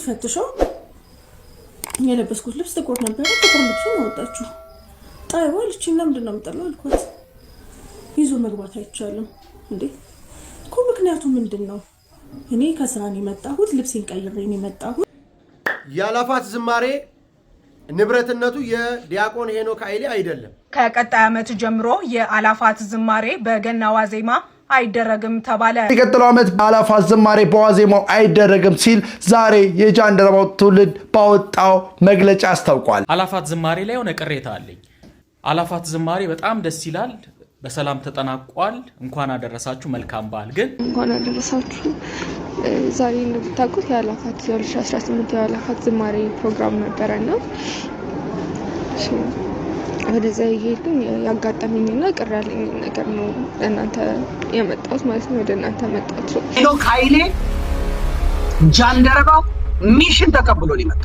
ስፈትሸው የለበስኩት ልብስ ጥቁር ነበር። ጥቁር ልብሱን አወጣችሁ። ጣይዋ ልጅና ምንድነው የምጠላው አልኳት። ይዞ መግባት አይቻልም እንዴ? እኮ ምክንያቱ ምንድነው? እኔ ከስራ ነው የመጣሁት፣ ልብሴን ቀይሬ ነው የመጣሁት። የአላፋት ዝማሬ ንብረትነቱ የዲያቆን ሄኖክ ኃይሌ አይደለም። ከቀጣይ ዓመት ጀምሮ የአላፋት ዝማሬ በገና ዋዜማ አይደረግም ተባለ። የቀጣዩ ዓመት አላፋት ዝማሬ በዋዜማው አይደረግም ሲል ዛሬ የጃንደረባው ትውልድ ባወጣው መግለጫ አስታውቋል። አላፋት ዝማሬ ላይ ሆነ ቅሬታ አለኝ። አላፋት ዝማሬ በጣም ደስ ይላል። በሰላም ተጠናቋል። እንኳን አደረሳችሁ። መልካም በዓል። ግን እንኳን አደረሳችሁ። ዛሬ እንደምታውቁት የአላፋት 2018 የአላፋት ዝማሬ ፕሮግራም ነበረና ወደዛ ይሄድኩኝ ያጋጠመኝና ቅር ያለኝ ነገር ነው ለእናንተ የመጣሁት ማለት ነው። ወደ እናንተ መጣሁት። ሄኖክ ኃይሌ ጃንደረባው ሚሽን ተቀብሎ ሊመጣ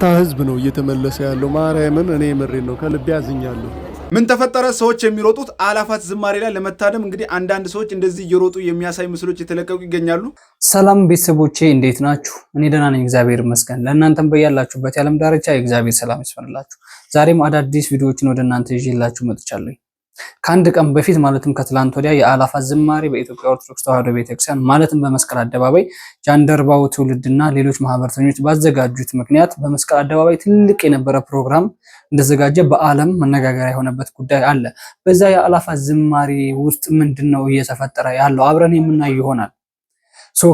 ህዝብ ነው እየተመለሰ ያለው። ማርያምን እኔ ምሬን ነው ከልቤ ያዝኛለሁ። ምን ተፈጠረ? ሰዎች የሚሮጡት አላፋት ዝማሬ ላይ ለመታደም እንግዲህ አንዳንድ ሰዎች እንደዚህ እየሮጡ የሚያሳይ ምስሎች የተለቀቁ ይገኛሉ። ሰላም ቤተሰቦቼ እንዴት ናችሁ? እኔ ደህና ነኝ እግዚአብሔር ይመስገን። ለእናንተም በያላችሁበት የዓለም ዳርቻ የእግዚአብሔር ሰላም ይስፈንላችሁ። ዛሬም አዳዲስ ቪዲዮዎችን ወደ እናንተ ይዤላችሁ መጥቻለሁ። ከአንድ ቀን በፊት ማለትም ከትላንት ወዲያ የአላፋት ዝማሬ በኢትዮጵያ ኦርቶዶክስ ተዋሕዶ ቤተክርስቲያን ማለትም በመስቀል አደባባይ ጃንደረባው ትውልድና ሌሎች ማህበረተኞች ባዘጋጁት ምክንያት በመስቀል አደባባይ ትልቅ የነበረ ፕሮግራም እንደተዘጋጀ በዓለም መነጋገሪያ የሆነበት ጉዳይ አለ። በዛ የአላፋት ዝማሬ ውስጥ ምንድነው እየተፈጠረ ያለው አብረን የምናይ ይሆናል።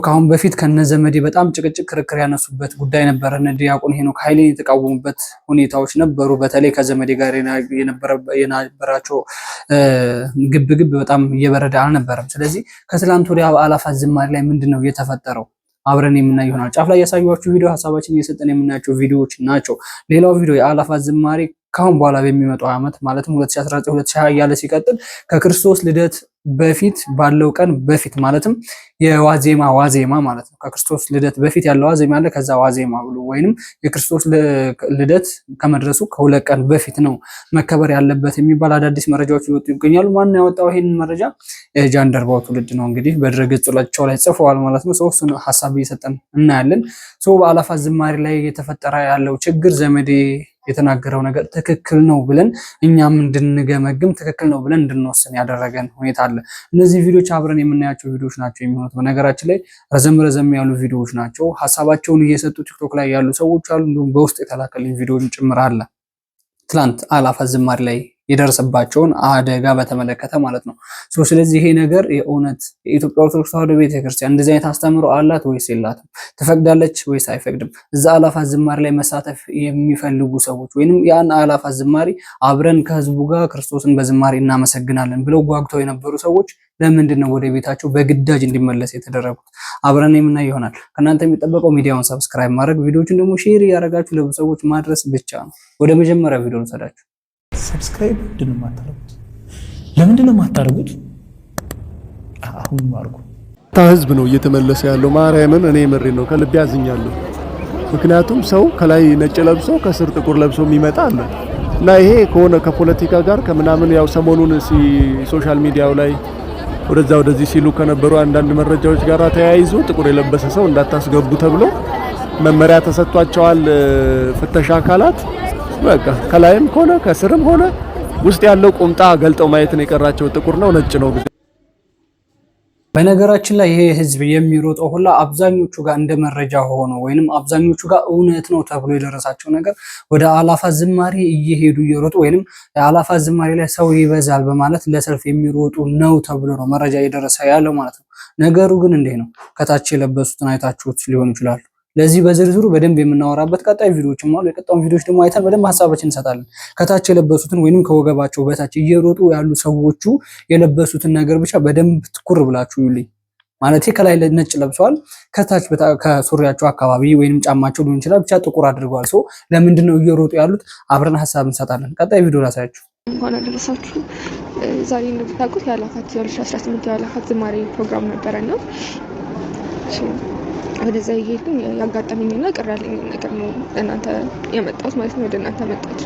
ካሁን በፊት ከነዘመዴ በጣም ጭቅጭቅ ክርክር ያነሱበት ጉዳይ ነበር። እነ ዲያቆን ሄኖክ ኃይሌን የተቃወሙበት ሁኔታዎች ነበሩ። በተለይ ከዘመዴ ጋር የነበራቸው ግብግብ በጣም እየበረደ አልነበረም። ስለዚህ ከትላንት ወዲያ በአላፋት ዝማሬ ላይ ምንድነው የተፈጠረው አብረን የምናይ ይሆናል። ጫፍ ላይ ያሳዩዋችሁ ቪዲዮ ሐሳባችን እየሰጠን የምናያቸው ቪዲዮዎች ናቸው። ሌላው ቪዲዮ የአላፋት ዝማሬ ካሁን በኋላ በሚመጣው ዓመት ማለትም 2019 2020 ያለ ሲቀጥል ከክርስቶስ ልደት በፊት ባለው ቀን በፊት ማለትም የዋዜማ ማለት ነው። ከክርስቶስ ልደት በፊት ያለው ዋዜማ አለ። ከዛ ዋዜማ ብሎ ወይንም የክርስቶስ ልደት ከመድረሱ ከሁለት ቀን በፊት ነው መከበር ያለበት የሚባል አዳዲስ መረጃዎች ይወጡ ይገኛሉ። ማን ያወጣው ይሄን መረጃ? ጃንደረባው ትውልድ ነው እንግዲህ በድረገጻቸው ላይ ጽፈዋል ማለት ነው። እሱን ሐሳብ እየሰጠን እናያለን። በአላፋት ዝማሬ ላይ የተፈጠረ ያለው ችግር ዘመዴ የተናገረው ነገር ትክክል ነው ብለን እኛም እንድንገመግም ትክክል ነው ብለን እንድንወስን ያደረገን ሁኔታ አለ። እነዚህ ቪዲዮዎች አብረን የምናያቸው ቪዲዮዎች ናቸው የሚሆኑት። በነገራችን ላይ ረዘም ያሉ ቪዲዮዎች ናቸው። ሐሳባቸውን እየሰጡ ቲክቶክ ላይ ያሉ ሰዎች አሉ። እንዲሁም በውስጥ የተላከልኝ ቪዲዮን ጭምር አለ። ትላንት አላፋት ዝማሬ ላይ የደረሰባቸውን አደጋ በተመለከተ ማለት ነው። ስለዚህ ይሄ ነገር የእውነት የኢትዮጵያ ኦርቶዶክስ ተዋሕዶ ቤተክርስቲያን እንደዚህ አይነት አስተምሮ አላት ወይስ የላትም? ትፈቅዳለች ወይስ አይፈቅድም? እዛ አላፋት ዝማሬ ላይ መሳተፍ የሚፈልጉ ሰዎች ወይንም ያን አላፋት ዝማሬ አብረን ከህዝቡ ጋር ክርስቶስን በዝማሬ እናመሰግናለን ብለው ጓጉተው የነበሩ ሰዎች ለምንድን ነው ወደ ቤታቸው በግዳጅ እንዲመለስ የተደረጉት? አብረን የምናይ ይሆናል። ከእናንተ የሚጠበቀው ሚዲያውን ሰብስክራይብ ማድረግ፣ ቪዲዮዎችን ደግሞ ሼር እያደረጋችሁ ለብዙ ሰዎች ማድረስ ብቻ ነው። ወደ መጀመሪያ ቪዲዮ እንሰዳችሁ። ሰብስክራይብ ምንድን ነው የማታደርጉት? ለምንድን ነው የማታደርጉት? አሁን ማርጉ። ህዝብ ነው እየተመለሰ ያለው። ማርያምን እኔ ምሬን ነው ከልቤ ያዝኛለሁ። ምክንያቱም ሰው ከላይ ነጭ ለብሶ ከስር ጥቁር ለብሶ የሚመጣ አለ እና ይሄ ከሆነ ከፖለቲካ ጋር ከምናምን ያው ሰሞኑን ሶሻል ሚዲያው ላይ ወደዚህ ሲሉ ከነበሩ አንዳንድ መረጃዎች ጋር ተያይዞ ጥቁር የለበሰ ሰው እንዳታስገቡ ተብሎ መመሪያ ተሰጥቷቸዋል ፍተሻ አካላት። በቃ ከላይም ሆነ ከስርም ሆነ ውስጥ ያለው ቁምጣ ገልጠው ማየት ነው የቀራቸው። ጥቁር ነው ነጭ ነው። በነገራችን ላይ ይሄ ህዝብ የሚሮጠው ሁላ አብዛኞቹ ጋር እንደ መረጃ ሆኖ ወይንም አብዛኞቹ ጋር እውነት ነው ተብሎ የደረሳቸው ነገር ወደ አላፋት ዝማሬ እየሮጡ ወይንም የአላፋት ዝማሬ ላይ ሰው ይበዛል በማለት ለሰልፍ የሚሮጡ ነው ተብሎ ነው መረጃ እየደረሰ ያለው ማለት ነው። ነገሩ ግን እንዴት ነው? ከታች የለበሱትን አይታችሁት ሊሆን ይችላል። ለዚህ በዝርዝሩ በደንብ የምናወራበት ቀጣይ ቪዲዮዎችም አሉ። የቀጣዩን ቪዲዮዎች ደግሞ አይተን በደንብ ሐሳባችን እንሰጣለን። ከታች የለበሱትን ወይንም ከወገባቸው በታች እየሮጡ ያሉ ሰዎቹ የለበሱትን ነገር ብቻ በደንብ ትኩር ብላችሁ ይሉኝ ማለት ከላይ ነጭ ለብሰዋል፣ ከታች ከሱሪያቸው አካባቢ ወይንም ጫማቸው ሊሆን ይችላል ብቻ ጥቁር አድርገዋል። ለምንድን ነው እየሮጡ ያሉት? አብረን ሐሳብ እንሰጣለን። ቀጣይ ቪዲዮ ላሳያችሁ። እንኳን አደረሳችሁ። ዛሬ እንደምታውቁት የአላፋት 2018 የአላፋት ዝማሬ ፕሮግራም ነበረና ወደዛ ይሄድኩኝ ያጋጠመኝና ቅር ያለኝ ነገር ነው ለእናንተ የመጣሁት ማለት ነው። ወደ እናንተ መጣሁት።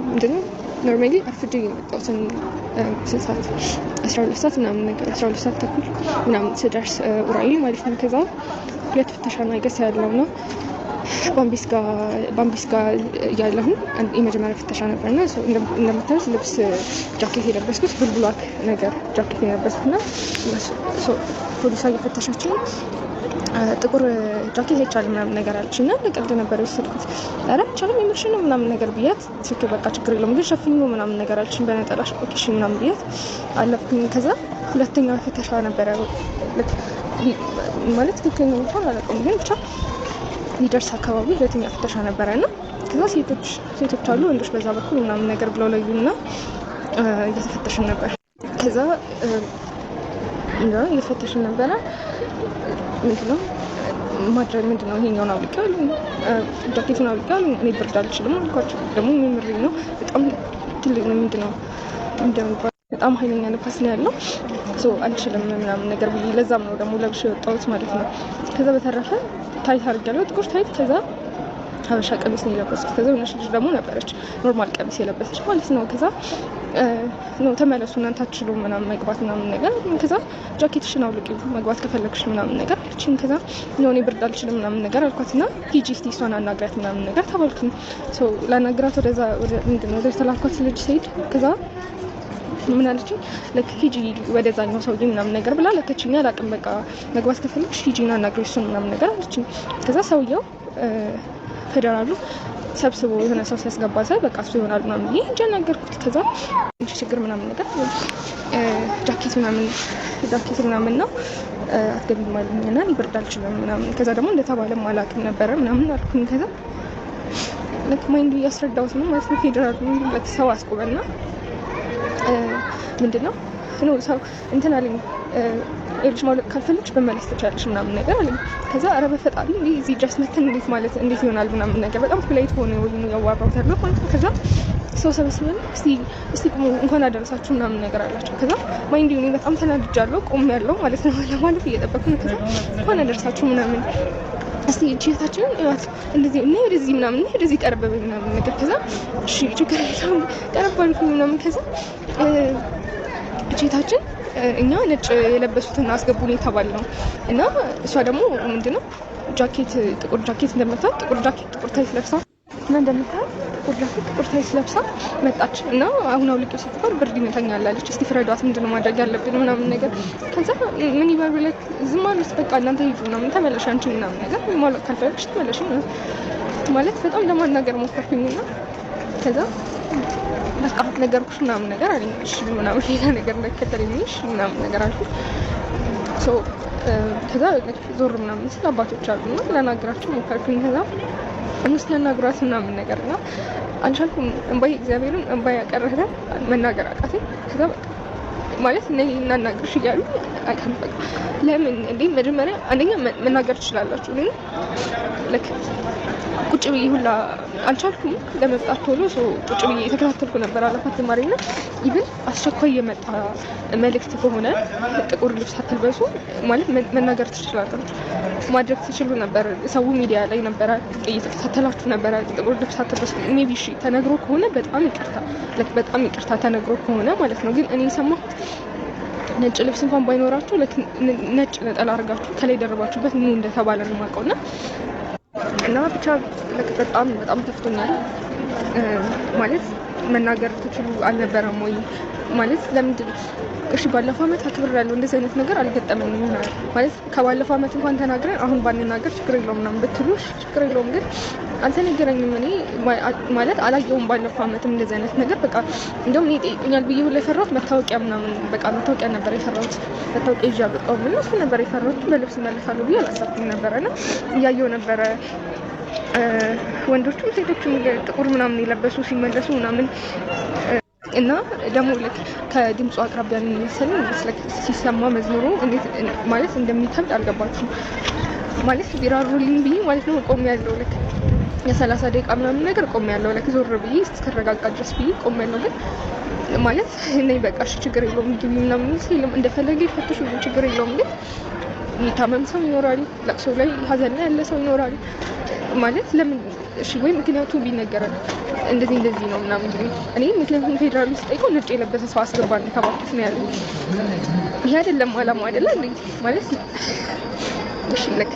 ምንድነው ኖርማሊ አርፍጄ የመጣሁት ሰዓት 12 ሰዓት ምናምን ነገር 12 ሰዓት ተኩል ምናምን ስደርስ ኡራኤል ማለት ነው። ከዛ ሁለት ፍተሻ ነው አይገስ ያለው ነው። ባምቢስ ጋር ያለሁ የመጀመሪያ ፍተሻ ነበርና እንደምታዩት ልብስ ጃኬት የለበስኩት ብላክ ነገር ጃኬት የለበስኩትና ፖሊሷ እየፈተሻችን ጥቁር ጃኬት አይቻልም ምናምን ነገር አለችና ለቀልድ ነበር የወሰድኩት። ኧረ አይቻልም የምርሽ ነው ምናምን ነገር ብያት ትክክል በቃ ችግር የለውም ግን ሸፍኝ ምናምን ነገር አለችኝ በነጠላሽ ኦኬሽ ምናምን ብያት አለፍኩኝ። ከዛ ሁለተኛው ፍተሻ ነበረ ማለት ትክክል ነው እንኳን አላውቅም ግን ብቻ ሊደርስ አካባቢ ሁለተኛ ፍተሻ ነበረና ከዛ ሴቶች አሉ ወንዶች በዛ በኩል ምናምን ነገር ብለው ለዩና እየተፈተሽን ነበር። ከዛ እየፈተሽን ነበረ ምንድነው ማድረግ ምንድነው ይሄኛውን አውልቀዋል ጃኬቱን አውልቀዋል እኔ ብርድ አልችልም አልኳቸው። ደግሞ ምምሪ ነው በጣም ትልቅ ነው ምንድነው በጣም ኃይለኛ ነፋስ ነው ያለው አልችልም ምናምን ነገር ብዬ ለዛም ነው ደግሞ ለብሼ የወጣሁት ማለት ነው። ከዛ በተረፈ ታይት አድርጋለሁ ጥቁር ታይት ከዛ ሀበሻ ቀሚስ ነው የለበስኩት። ከዛ የሆነች ልጅ ደግሞ ነበረች ኖርማል ቀሚስ የለበሰች ማለት ነው። ከዛ ነው ተመለሱ እናንተ አትችሉም ምናምን መግባት ምናምን ነገር ከዛ ጃኬትሽን አውልቂው መግባት ከፈለግሽ ምናምን ነገር አለችኝ። ከዛ እኔ ብርድ አልችልም ምናምን ነገር አልኳትና ሂጂ እስቲ እሷን አናግራት ምናምን ነገር ተባልኩኝ። ላናግራት ወደ ምንድነው ወደ ተላኳት ልጅ ስሄድ ከዛ ምን አለችኝ ለክ ሂጂ ወደዛኛው ሰውዬ ምናምን ነገር ብላ ለከችኝ። አላውቅም በቃ መግባት ከፈለግሽ ሂጂና አናግሪው እሱን ምናምን ነገር አለችኝ። ከዛ ሰውዬው ፌደራሉ ሰብስቦ የሆነ ሰው ሲያስገባ ሳይ በቃ እሱ ይሆናል ምናምን ብዬ ሂጅ አናገርኩት። ከዛ ችግር ምናምን ነገር ጃኬት ምናምን ነው አትገቢም አሉኝና ብርድ አልችልም ምናምን ከዛ ደግሞ እንደተባለም አላውቅም ነበረ ምናምን አልኩኝ። ከዛ ልክ ማይንዱ እያስረዳሁት ነው ማለት ነው። ፌደራሉ ሰው አስቆመና ምንድነው ነው ሰው እንትን አለኝ ልጅ ማውለቅ ካልፈለግሽ በመለስ ትችላለሽ ምናምን ነገር አለኝ። ከዛ ኧረ በፈጣሪ እዚህ ድረስ መተን እንዴት ይሆናል ምናምን ነገር በጣም ፖላይት ሆነ ወይ ያዋራሁት ያለው ማለት ነው። ከዛ ሰው ሰበስበን እስቲ ቁሙ እንኳን አደረሳችሁ ምናምን ነገር አላቸው። ከዛ ማይንድ እኔ በጣም ተናድጃለሁ ቆሜያለሁ ማለት ነው ለማለት እየጠበቅኩ ነው። ከዛ እንኳን አደረሳችሁ ምናምን እስቲ እቺታችንን እያት እንደዚህ እና ወደዚህ ምናምን እና ወደዚህ ቀርበበ ምናምን ነገር ከዛ እሺ ችግር የለውም ቀርባልኩኝ ምናምን ከዛ እቺታችን እኛ ነጭ የለበሱትና አስገቡን የተባልነው እና እሷ ደግሞ ምንድነው ጃኬት ጥቁር ጃኬት እንደምታውቅ ጥቁር ጃኬት ጥቁር ታይት ለብሳ እና እንደምታውቅ ጥቁር ጃኬት ጥቁር ታይት ለብሳ መጣች እና አሁን አውልቂው ስትባል ብርድ ይመታኛል አለች። እስቲ ፍረዷት ምንድነው ማድረግ ያለብን ምናምን ነገር ከዛ ምን ይባል ለክ ዝም አሉት በቃ እናንተ ሂዱ ምናምን ተመለሽ አንቺ ምናምን ነገር ማውለቅ ካልፈለግሽ ተመለሽ ማለት በጣም ለማናገር ሞከርኩኝና ከዛ በቃ ነገርኩሽ ምናምን ነገር አለኝ። እሺ ምናምን ሌላ ነገር እንደከተለኝሽ ምናምን ነገር አልኩት። ከዛ ዞር ምናምን ስለ አባቶች አሉና ለናገራቸው ሞከርኩኝ። ከዛ እንስቲ ያናግሯት ምናምን ነገርና አልቻልኩም። እንባይ እግዚአብሔርን እንባይ ያቀረረ መናገር አቃተኝ። ከዛ በቃ ማለት እኔ እናናግርሽ እያሉ አቃተኝ። በቃ ለምን እንዴ መጀመሪያ አንደኛ መናገር ትችላላችሁ ግን ለክ ቁጭ ብዬ ሁላ አልቻልኩም ለመጣት ቶሎ ቁጭ ብዬ የተከታተልኩ ነበር አላፋት ተማሪና ኢቭን አስቸኳይ የመጣ መልእክት ከሆነ ጥቁር ልብስ አትልበሱ ማለት መናገር ትችላላችሁ ማድረግ ትችሉ ነበር። ሰው ሚዲያ ላይ ነበር እየተከታተላችሁ ነበር ጥቁር ልብስ አትልበሱ ሜቢ እሺ ተነግሮ ከሆነ በጣም ይቅርታ ተነግሮ ከሆነ ማለት ነው። ግን እኔ ሰማሁት ነጭ ልብስ እንኳን ባይኖራችሁ ነጭ ነጠላ አድርጋችሁ ከላይ ደረባችሁበት ምን እንደተባለ ነው የማውቀውና እና ብቻ በጣም ተፍቶኛል ማለት መናገር ትችሉ አልነበረም ወይ ማለት ለምንድን እሺ ባለፈው አመት አክብሬያለሁ እንደዚህ አይነት ነገር አልገጠመኝም ማለት ከባለፈው አመት እንኳን ተናግረን አሁን ባንናገር ችግር የለውም ምናምን ብትሉሽ ችግር የለውም ግን አልተነገረኝም። እኔ ማለት አላየሁም ባለፈው አመትም እንደዚህ አይነት ነገር በቃ እንደውም እኔ ጠይቁኛል ብዬ ሁሉ የፈራሁት መታወቂያ ምናምን በቃ መታወቂያ ነበር የፈራሁት መታወቂያ ይዤ አልወጣሁም እና እሱ ነበር የፈራሁት በልብስ እመለሳለሁ ብዬ አላሰብኩም ነበረና እያየሁ ነበረ ወንዶቹም ሴቶቹም ጥቁር ምናምን የለበሱ ሲመለሱ ምናምን እና ደግሞ ልክ ከድምፁ አቅራቢያ የሚመስለን ሲሰማ መዝሙሩ እንዴት ማለት እንደሚከብድ አልገባችሁም ማለት ቢራሩልኝ ብዬ ማለት ነው ቆም ያለው ልክ የ30 ደቂቃ ምናምን ነገር ቆም ያለው ልክ ዞር ብዬ እስከረጋጋ ድረስ ብዬ ቆም ያለው ግን ማለት እኔ በቃ ችግር የለውም ግቢ ምናምን ሲልም እንደፈለገ ይፈትሹ ችግር የለውም ግን የታመም ሰው ይኖራል ለቅሶ ላይ ሀዘን ላይ ያለ ሰው ይኖራል ማለት ለምን እሺ ወይ ምክንያቱ ቢነገረን እንደዚህ ነው ምናምን ግን እኔ ምክንያቱም ፌደራል ውስጥ ጠይቀው ነጭ የለበሰ ሰው አስገባን ተባልኩት ነው ያለው። ይሄ አይደለም አላማው አይደለም ማለት እሺ ለክ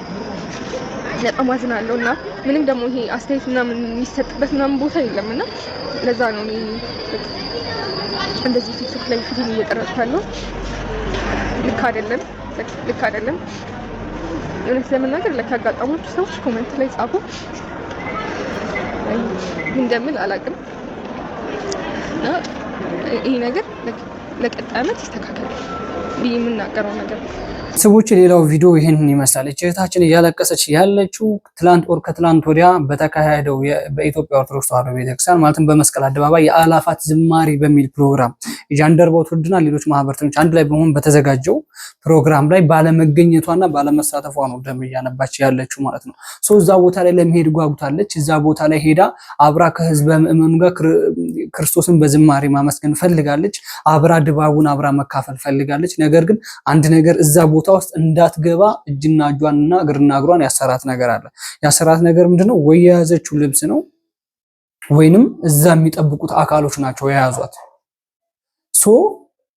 በጣም አዝናለሁ እና ምንም ደግሞ ይሄ አስተያየት ምናምን የሚሰጥበት ምናምን ቦታ የለምና ለዛ ነው እኔ እንደዚህ ቲክቶክ ላይ ፊልም እየቀረጽኩ ያለው። ልክ አይደለም። እውነት ለመናገር ለካጋጠማችሁ ሰዎች ኮሜንት ላይ ጻፉ። እንደምን አላውቅም እና ይሄ ነገር ለቀጣይ ዓመት ይስተካከል ብዬ የምናገረው ነገር ነው። ሰዎች ሌላው ቪዲዮ ይሄንን ይመስላል። እህታችን እያለቀሰች ያለችው ከትላንት ወዲያ በተካሄደው በኢትዮጵያ ኦርቶዶክስ ተዋሕዶ ቤተክርስቲያን ማለትም በመስቀል አደባባይ የአእላፋት ዝማሬ በሚል ፕሮግራም የጃንደረባው ትውልድና ሌሎች ማህበረተኞች አንድ ላይ በመሆን በተዘጋጀው ፕሮግራም ላይ ባለመገኘቷና ባለመሳተፏ ነው ደም እያነባች ያለችው ማለት ነው። እዛ ቦታ ላይ ለመሄድ ጓጉታለች። እዛ ቦታ ላይ ሄዳ አብራ ከህዝበ ምእመኑ ጋር ክርስቶስን በዝማሬ ማመስገን ፈልጋለች። አብራ ድባቡን አብራ መካፈል ፈልጋለች። ነገር ግን አንድ ነገር እዛ ቦታ ውስጥ እንዳትገባ እጅና እጇንና እግርና እግሯን ያሰራት ነገር አለ። ያሰራት ነገር ምንድነው? ወይ የያዘችው ልብስ ነው ወይንም እዛ የሚጠብቁት አካሎች ናቸው የያዟት።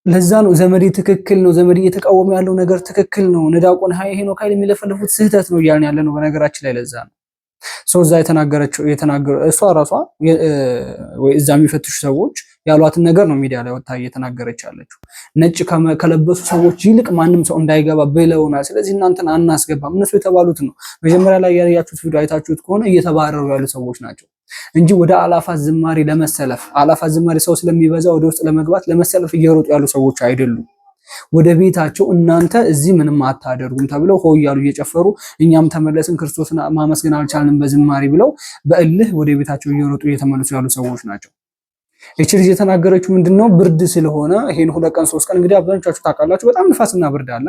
ለዛ ነው ዘመዴ ትክክል ነው፣ ዘመዴ እየተቃወመ ያለው ነገር ትክክል ነው፣ ነዳቆን ሄኖክ ኃይሌ የሚለፈልፉት ስህተት ነው እያልን ያለ ነው። በነገራችን ላይ ለዛ ነው እዛ እሷ ራሷ ወይ እዛ የሚፈትሹ ሰዎች ያሏትን ነገር ነው ሚዲያ ላይ ወጣ እየተናገረች ያለችው። ነጭ ከለበሱ ሰዎች ይልቅ ማንም ሰው እንዳይገባ ብለውናል፣ ስለዚህ እናንተን አናስገባም። እነሱ የተባሉት ነው። መጀመሪያ ላይ ያያችሁት ቪዲዮ አይታችሁት ከሆነ እየተባረሩ ያሉ ሰዎች ናቸው እንጂ ወደ አእላፋት ዝማሬ ለመሰለፍ አእላፋት ዝማሬ ሰው ስለሚበዛ ወደ ውስጥ ለመግባት ለመሰለፍ እየሮጡ ያሉ ሰዎች አይደሉም። ወደ ቤታቸው እናንተ እዚህ ምንም አታደርጉም ተብለው ሆይ ያሉ እየጨፈሩ እኛም ተመለስን ክርስቶስን ማመስገን አልቻልንም በዝማሬ ብለው በእልህ ወደ ቤታቸው እየሮጡ እየተመለሱ ያሉ ሰዎች ናቸው። እቺ ልጅ የተናገረችው ምንድነው? ብርድ ስለሆነ ይሄን 2 ቀን 3 ቀን እንግዲህ አብዛኞቻችሁ ታውቃላችሁ፣ በጣም ንፋስና ብርድ አለ።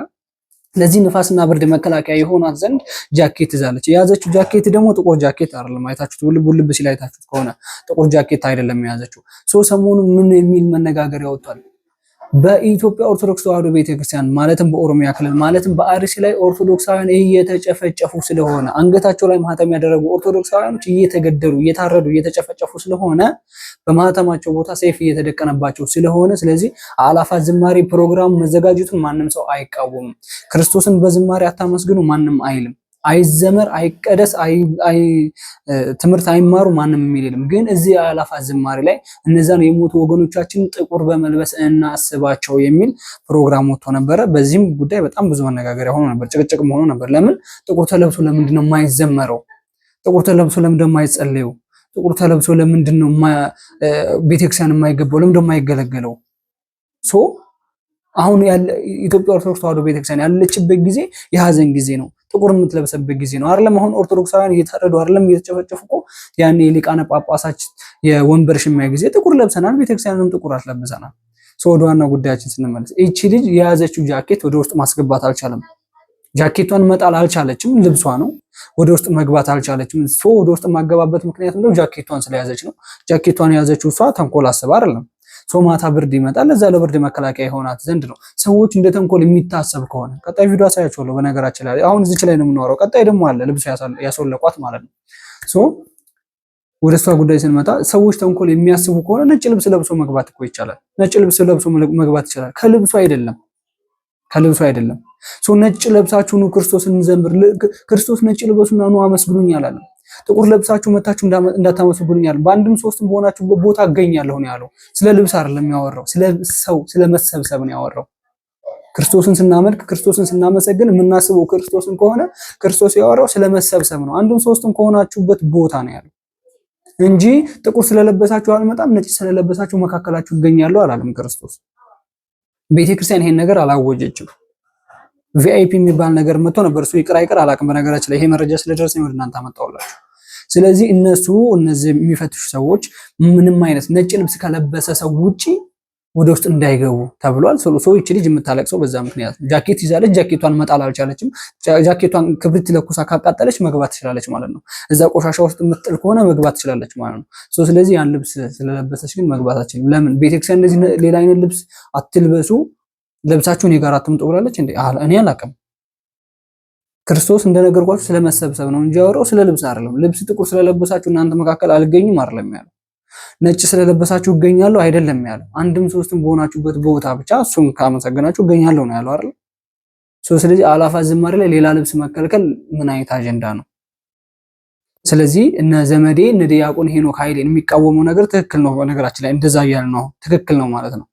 ለዚህ ንፋስና ብርድ መከላከያ የሆናት ዘንድ ጃኬት ይዛለች። የያዘችው ጃኬት ደግሞ ጥቁር ጃኬት አይደለም። አይታችሁት ውልብ ሲል አይታችሁት ከሆነ ጥቁር ጃኬት አይደለም የያዘችው። ሰሞኑን ምን የሚል መነጋገር ያወጣል? በኢትዮጵያ ኦርቶዶክስ ተዋሕዶ ቤተክርስቲያን ማለትም በኦሮሚያ ክልል ማለትም በአርሲ ላይ ኦርቶዶክሳውያን እየተጨፈጨፉ ስለሆነ አንገታቸው ላይ ማህተም ያደረጉ ኦርቶዶክሳውያኖች እየተገደሉ እየታረዱ እየተጨፈጨፉ ስለሆነ በማህተማቸው ቦታ ሰይፍ እየተደቀነባቸው ስለሆነ ስለዚህ አእላፋት ዝማሬ ፕሮግራም መዘጋጀቱን ማንም ሰው አይቃወምም። ክርስቶስን በዝማሬ አታመስግኑ ማንም አይልም። አይዘመር አይቀደስ ትምህርት አይማሩ ማንም የሚልም። ግን እዚህ አእላፋት ዝማሬ ላይ እነዛን የሞቱ ወገኖቻችን ጥቁር በመልበስ እናስባቸው የሚል ፕሮግራም ወጥቶ ነበረ። በዚህም ጉዳይ በጣም ብዙ መነጋገሪያ ሆኖ ነበር፣ ጭቅጭቅ ሆኖ ነበር። ለምን ጥቁር ተለብሶ ለምንድን ነው የማይዘመረው? ጥቁር ተለብሶ ለምንድን ነው የማይጸለየው? ጥቁር ተለብሶ ለምንድን ነው ቤተክርስቲያን የማይገባው? ለምንድን ነው የማይገለገለው? አሁን ያለ ኢትዮጵያ ኦርቶዶክስ ተዋሕዶ ቤተክርስቲያን ያለችበት ጊዜ የሀዘን ጊዜ ነው። ጥቁር የምትለብሰበት ጊዜ ነው አይደለም? አሁን ኦርቶዶክሳውያን እየታረዱ አይደለም እየተጨፈጨፉ እኮ ያኔ የሊቃነ ጳጳሳት የወንበር ሽሚያ ጊዜ ጥቁር ለብሰናል፣ ቤተክርስቲያንም ጥቁር አስለብሰናል። ወደ ዋናው ጉዳያችን ስንመለስ እቺ ልጅ የያዘችው ጃኬት ወደ ውስጥ ማስገባት አልቻለም። ጃኬቷን መጣል አልቻለችም፣ ልብሷ ነው። ወደ ውስጥ መግባት አልቻለችም። ወደ ውስጥ ማገባበት ምክንያት ነው ጃኬቷን ስለያዘች ነው። ጃኬቷን የያዘችው እሷ ተንኮል አስባ አይደለም። ማታ ብርድ ይመጣል፣ ለዛ ለብርድ መከላከያ የሆናት ዘንድ ነው። ሰዎች እንደ ተንኮል የሚታሰብ ከሆነ ቀጣይ ቪዲዮ አሳያችኋለሁ። በነገራችን ላይ አሁን እዚች ላይ ነው የምንወራው። ቀጣይ ደግሞ አለ ልብሱ ያስወለቋት ማለት ነው። ወደ እሷ ጉዳይ ስንመጣ ሰዎች ተንኮል የሚያስቡ ከሆነ ነጭ ልብስ ለብሶ መግባት እኮ ይቻላል። ነጭ ልብስ ለብሶ መግባት ይቻላል። ከልብሱ አይደለም። ነጭ ለብሳችሁ ኑ ክርስቶስን እንዘምር፣ ክርስቶስ ነጭ ልበሱና ኑ አመስግኑኝ አላለም። ጥቁር ለብሳችሁ መታችሁ እንዳታመስግኑኝ አለ። በአንድም ሶስትም በሆናችሁ ቦታ እገኛለሁ ነው ያለው። ስለ ልብስ አይደለም ያወራው፣ ስለ ሰው ስለ መሰብሰብ ነው ያወራው። ክርስቶስን ስናመልክ ክርስቶስን ስናመሰግን የምናስበው ክርስቶስን ከሆነ ክርስቶስ ያወራው ስለ መሰብሰብ ነው። አንድም ሶስትም ከሆናችሁበት ቦታ ነው ያለው እንጂ ጥቁር ስለለበሳችሁ አልመጣም፣ ነጭ ስለለበሳችሁ መካከላችሁ እገኛለሁ አላለም ክርስቶስ። ቤተክርስቲያን ይሄን ነገር አላወጀችም። ቪአይፒ የሚባል ነገር መጥቶ ነበር። እሱ ይቅር አይቅር አላውቅም። በነገራችን ላይ ይሄ መረጃ ስለደረሰኝ ወደ እናንተ አመጣሁላችሁ። ስለዚህ እነዚህ የሚፈትሹ ሰዎች ምንም አይነት ነጭ ልብስ ከለበሰ ሰው ውጪ ወደ ውስጥ እንዳይገቡ ተብሏል። ይቺ ልጅ የምታለቅሰው በዛ ምክንያት ነው። ጃኬት ይዛለች፣ ጃኬቷን መጣል አልቻለችም። ጃኬቷን ክብሪት ለኩሳ ካቃጠለች መግባት ትችላለች ማለት ነው። እዛ ቆሻሻ ውስጥ የምትጥል ከሆነ መግባት ትችላለች ማለት ነው። ስለዚህ ያን ልብስ ስለለበሰች ግን መግባት አትችልም። ለምን? ቤተክርስቲያን እንደዚህ ሌላ አይነት ልብስ አትልበሱ ለብሳችሁ እኔ ጋር አትምጡ ብላለች እንዴ? እኔ አላውቅም። ክርስቶስ እንደነገርኳችሁ ስለመሰብሰብ ነው እንጂ ያወራው ስለ ልብስ አይደለም። ልብስ ጥቁር ስለለበሳችሁ እናንተ መካከል አልገኝም አይደለም ያለው። ነጭ ስለለበሳችሁ እገኛለሁ አይደለም ያለው። አንድም ሶስትም በሆናችሁበት ቦታ ብቻ እሱን ካመሰገናችሁ እገኛለሁ ነው ያለው አይደል? ስለዚህ አእላፋት ዝማሬ ላይ ሌላ ልብስ መከልከል ምን አይነት አጀንዳ ነው? ስለዚህ እነ ዘመዴ እነ ዲያቆን ሄኖክ ኃይሌን የሚቃወመው ነገር ትክክል ነው። በነገራችን ላይ እንደዛ እያልን ነው ትክክል ነው ማለት ነው።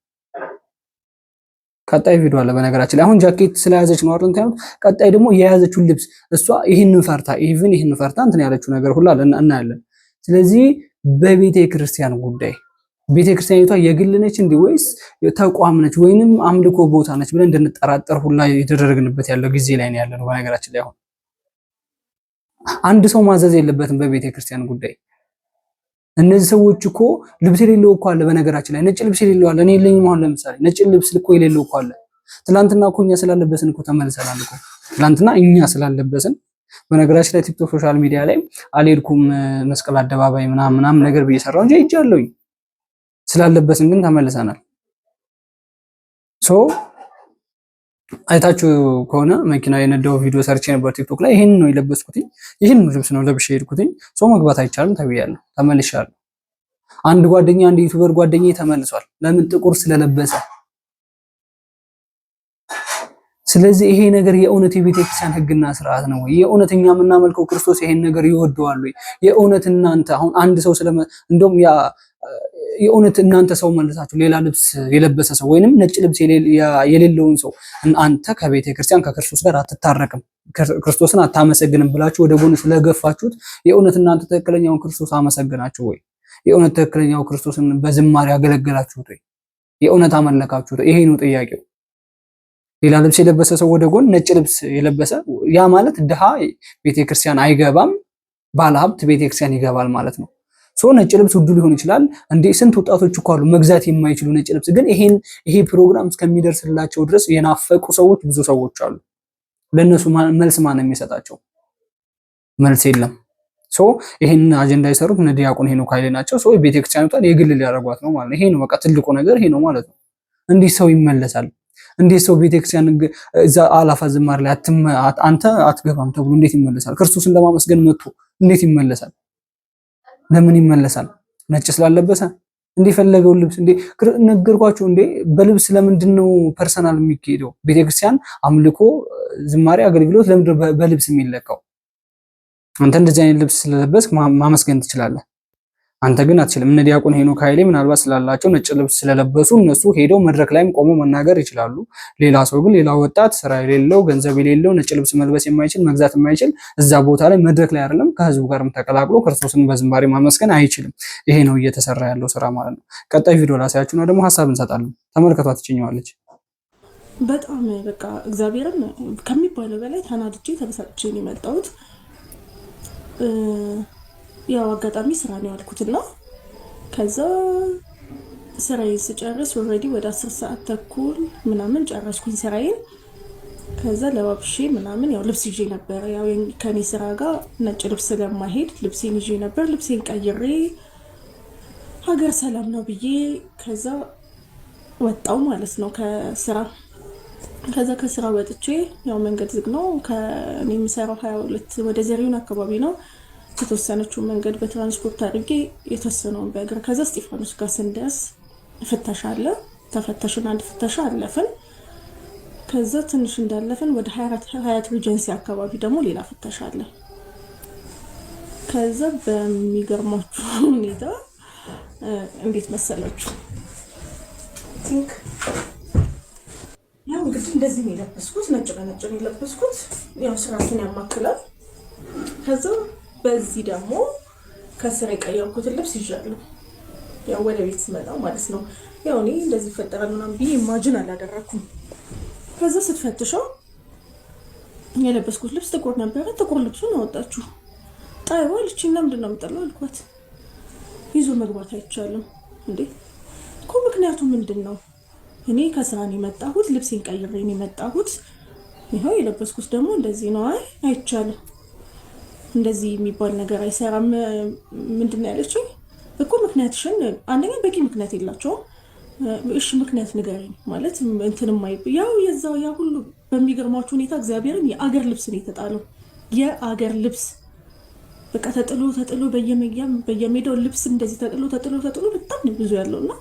ቀጣይ ቪዲዮ አለ በነገራችን ላይ አሁን ጃኬት ስለያዘች ነው አይደል እንት ቀጣይ ደግሞ የያዘችውን ልብስ እሷ ይሄንን ፈርታ ይሄንን ፈርታ እንትን ያለችው ነገር ሁሉ አለ እናያለን። ስለዚህ በቤተ ክርስቲያን ጉዳይ ቤተ ክርስቲያኒቷ የግል ነች እንዴ ወይስ ተቋም ነች ወይንም አምልኮ ቦታ ነች ብለን እንድንጠራጠር ሁላ የተደረግንበት ያለው ጊዜ ላይ ነው ያለነው። በነገራችን ላይ አሁን አንድ ሰው ማዘዝ የለበትም በቤተ ክርስቲያን ጉዳይ። እነዚህ ሰዎች እኮ ልብስ የሌለው እኮ አለ በነገራችን ላይ ነጭ ልብስ የሌለው አለ። እኔ የለኝም አሁን ለምሳሌ ነጭ ልብስ እኮ የሌለው እኮ አለ። ትናንትና እኮ እኛ ስላለበስን እኮ ተመልሰናል እኮ ትናንትና እኛ ስላለበስን። በነገራችን ላይ ቲክቶክ ሶሻል ሚዲያ ላይ አልሄድኩም መስቀል አደባባይ ምናምን ነገር በየሰራው እንጂ ሄጃለሁኝ። ስላለበስን ግን ተመልሰናል። ሶ አይታችሁ ከሆነ መኪና የነዳው ቪዲዮ ሰርቼ ነበር ቲክቶክ ላይ። ይሄን ነው የለበስኩት፣ ይሄን ልብስ ነው ለብሼ ሄድኩት። ሶ መግባት አይቻልም ተብያለሁ፣ ተመልሻለሁ። አንድ ጓደኛ አንድ ዩቲዩበር ጓደኛዬ ተመልሷል። ለምን? ጥቁር ስለለበሰ። ስለዚህ ይሄ ነገር የእውነት የቤተክርስቲያን ሕግና ስርዓት ነው ወይ? የእውነት እኛ የምናመልከው ክርስቶስ ይሄን ነገር ይወደዋል ወይ? የእውነት እናንተ አሁን አንድ ሰው እንደውም ያ የእውነት እናንተ ሰው መልሳችሁ ሌላ ልብስ የለበሰ ሰው ወይንም ነጭ ልብስ የሌለውን ሰው አንተ ከቤተ ክርስቲያን ከክርስቶስ ጋር አትታረቅም፣ ክርስቶስን አታመሰግንም ብላችሁ ወደ ጎን ስለገፋችሁት የእውነት እናንተ ትክክለኛውን ክርስቶስ አመሰግናችሁ ወይ? የእውነት ትክክለኛው ክርስቶስን በዝማሬ ያገለገላችሁት ወይ? የእውነት አመለካችሁት? ይሄ ነው ጥያቄው። ሌላ ልብስ የለበሰ ሰው ወደ ጎን ነጭ ልብስ የለበሰ ያ ማለት ድሃ ቤተክርስቲያን አይገባም፣ ባለሀብት ቤተክርስቲያን ይገባል ማለት ነው። ሶ ነጭ ልብስ ውድ ሊሆን ይችላል እንዴ? ስንት ወጣቶች እኮ አሉ መግዛት የማይችሉ ነጭ ልብስ። ግን ይሄ ፕሮግራም እስከሚደርስላቸው ድረስ የናፈቁ ሰዎች ብዙ ሰዎች አሉ። ለነሱ መልስ ማን የሚሰጣቸው? መልስ የለም። ሶ ይሄን አጀንዳ የሰሩት እነ ዲያቆን ሄኖክ ኃይሌ ናቸው። ሶ ቤተክርስቲያኒቷን የግል ሊያደርጓት ነው ማለት ነው። ይሄ ነው በቃ ትልቁ ነገር ይሄ ነው ማለት ነው። እንዲህ ሰው ይመለሳል? እንዴት ሰው ቤተክርስቲያን እዛ አላፋት ዝማሬ ላይ አንተ አትገባም ተብሎ እንዴት ይመለሳል? ክርስቶስን ለማመስገን መጥቶ እንዴት ይመለሳል? ለምን ይመለሳል? ነጭ ስላለበሰ እንደፈለገው ልብስ ነገርኳችሁ እንዴ? በልብስ ለምንድን ነው ፐርሰናል የሚሄደው? ቤተክርስቲያን አምልኮ፣ ዝማሬ፣ አገልግሎት ለምንድን ነው በልብስ የሚለካው? አንተ እንደዚህ አይነት ልብስ ስለለበስክ ማመስገን ትችላለህ። አንተ ግን አትችልም። እነ ዲያቆን ሄኖክ ኃይሌ ምናልባት ስላላቸው ነጭ ልብስ ስለለበሱ እነሱ ሄደው መድረክ ላይም ቆሞ መናገር ይችላሉ። ሌላ ሰው ግን ሌላ ወጣት ስራ የሌለው ገንዘብ የሌለው ነጭ ልብስ መልበስ የማይችል መግዛት የማይችል እዛ ቦታ ላይ መድረክ ላይ አይደለም ከህዝቡ ጋርም ተቀላቅሎ ክርስቶስን በዝማሬ ማመስገን አይችልም። ይሄ ነው እየተሰራ ያለው ስራ ማለት ነው። ቀጣይ ቪዲዮ ላሳያችሁና ደግሞ ሀሳብ እንሰጣለን። ተመልከቷት። ትችኛዋለች። በጣም በቃ እግዚአብሔርን ከሚባለው በላይ ተናድጄ ተበሳጭቼ ነው የመጣሁት። ያው አጋጣሚ ስራ ነው ያልኩትና ከዛ ስራዬን ስጨርስ ኦልሬዲ ወደ 10 ሰዓት ተኩል ምናምን ጨረስኩኝ ስራዬን። ከዛ ለባብሼ ምናምን ያው ልብስ ይዤ ነበር። ያው ከኔ ስራ ጋር ነጭ ልብስ ስለማይሄድ ልብሴን ይዤ ነበር። ልብሴን ቀይሬ ሀገር ሰላም ነው ብዬ ከዛ ወጣው ማለት ነው ከስራ። ከዛ ከስራ ወጥቼ ያው መንገድ ዝግ ነው። ከኔ የምሰራው 22 ወደ ዘሪሁን አካባቢ ነው። የተወሰነችው መንገድ በትራንስፖርት አድርጌ የተወሰነውን በእግር። ከዛ እስጢፋኖስ ጋር ስንደርስ ፍተሻ አለ። ተፈተሽን፣ አንድ ፍተሻ አለፍን። ከዛ ትንሽ እንዳለፍን ወደ ሀያት ሪጀንሲ አካባቢ ደግሞ ሌላ ፍተሻ አለ። ከዛ በሚገርማችሁ ሁኔታ እንዴት መሰላችሁ? ያው እንግዲህ እንደዚህ ነው የለበስኩት፣ ነጭ በነጭ ነው የለበስኩት። ያው ስራችን ያማክላል። ከዛ በዚህ ደግሞ ከስራ የቀየርኩትን ልብስ ይዣለሁ። ያው ወደ ቤት ስመጣ ማለት ነው። ያው እኔ እንደዚህ ይፈጠራል ምናምን ብዬ ኢማጂን አላደረኩም። ከዛ ስትፈትሸው የለበስኩት ልብስ ጥቁር ነበረ። ጥቁር ልብሱን አወጣችሁ። ጣይዋ ልጅና ምንድን ነው የምጠላው አልኳት። ይዞ መግባት አይቻልም እንዴ እኮ ምክንያቱ ምንድን ነው? እኔ ከስራ ነው የመጣሁት፣ ልብሴን ቀይሬ ነው የመጣሁት። ይኸው የለበስኩት ደግሞ እንደዚህ ነው። አይቻልም፣ እንደዚህ የሚባል ነገር አይሰራም። ምንድን ነው ያለችኝ እኮ ምክንያትሽን፣ አንደኛ በቂ ምክንያት የላቸውም። እሺ ምክንያት ንገረኝ ማለት እንትንም ያው የዛው ያ ሁሉ በሚገርማችሁ ሁኔታ እግዚአብሔርን የአገር ልብስ ነው የተጣለው። የአገር ልብስ በቃ ተጥሎ በየሜዳው ልብስ እንደዚህ ተጥሎ በጣም ነው ብዙ ያለውና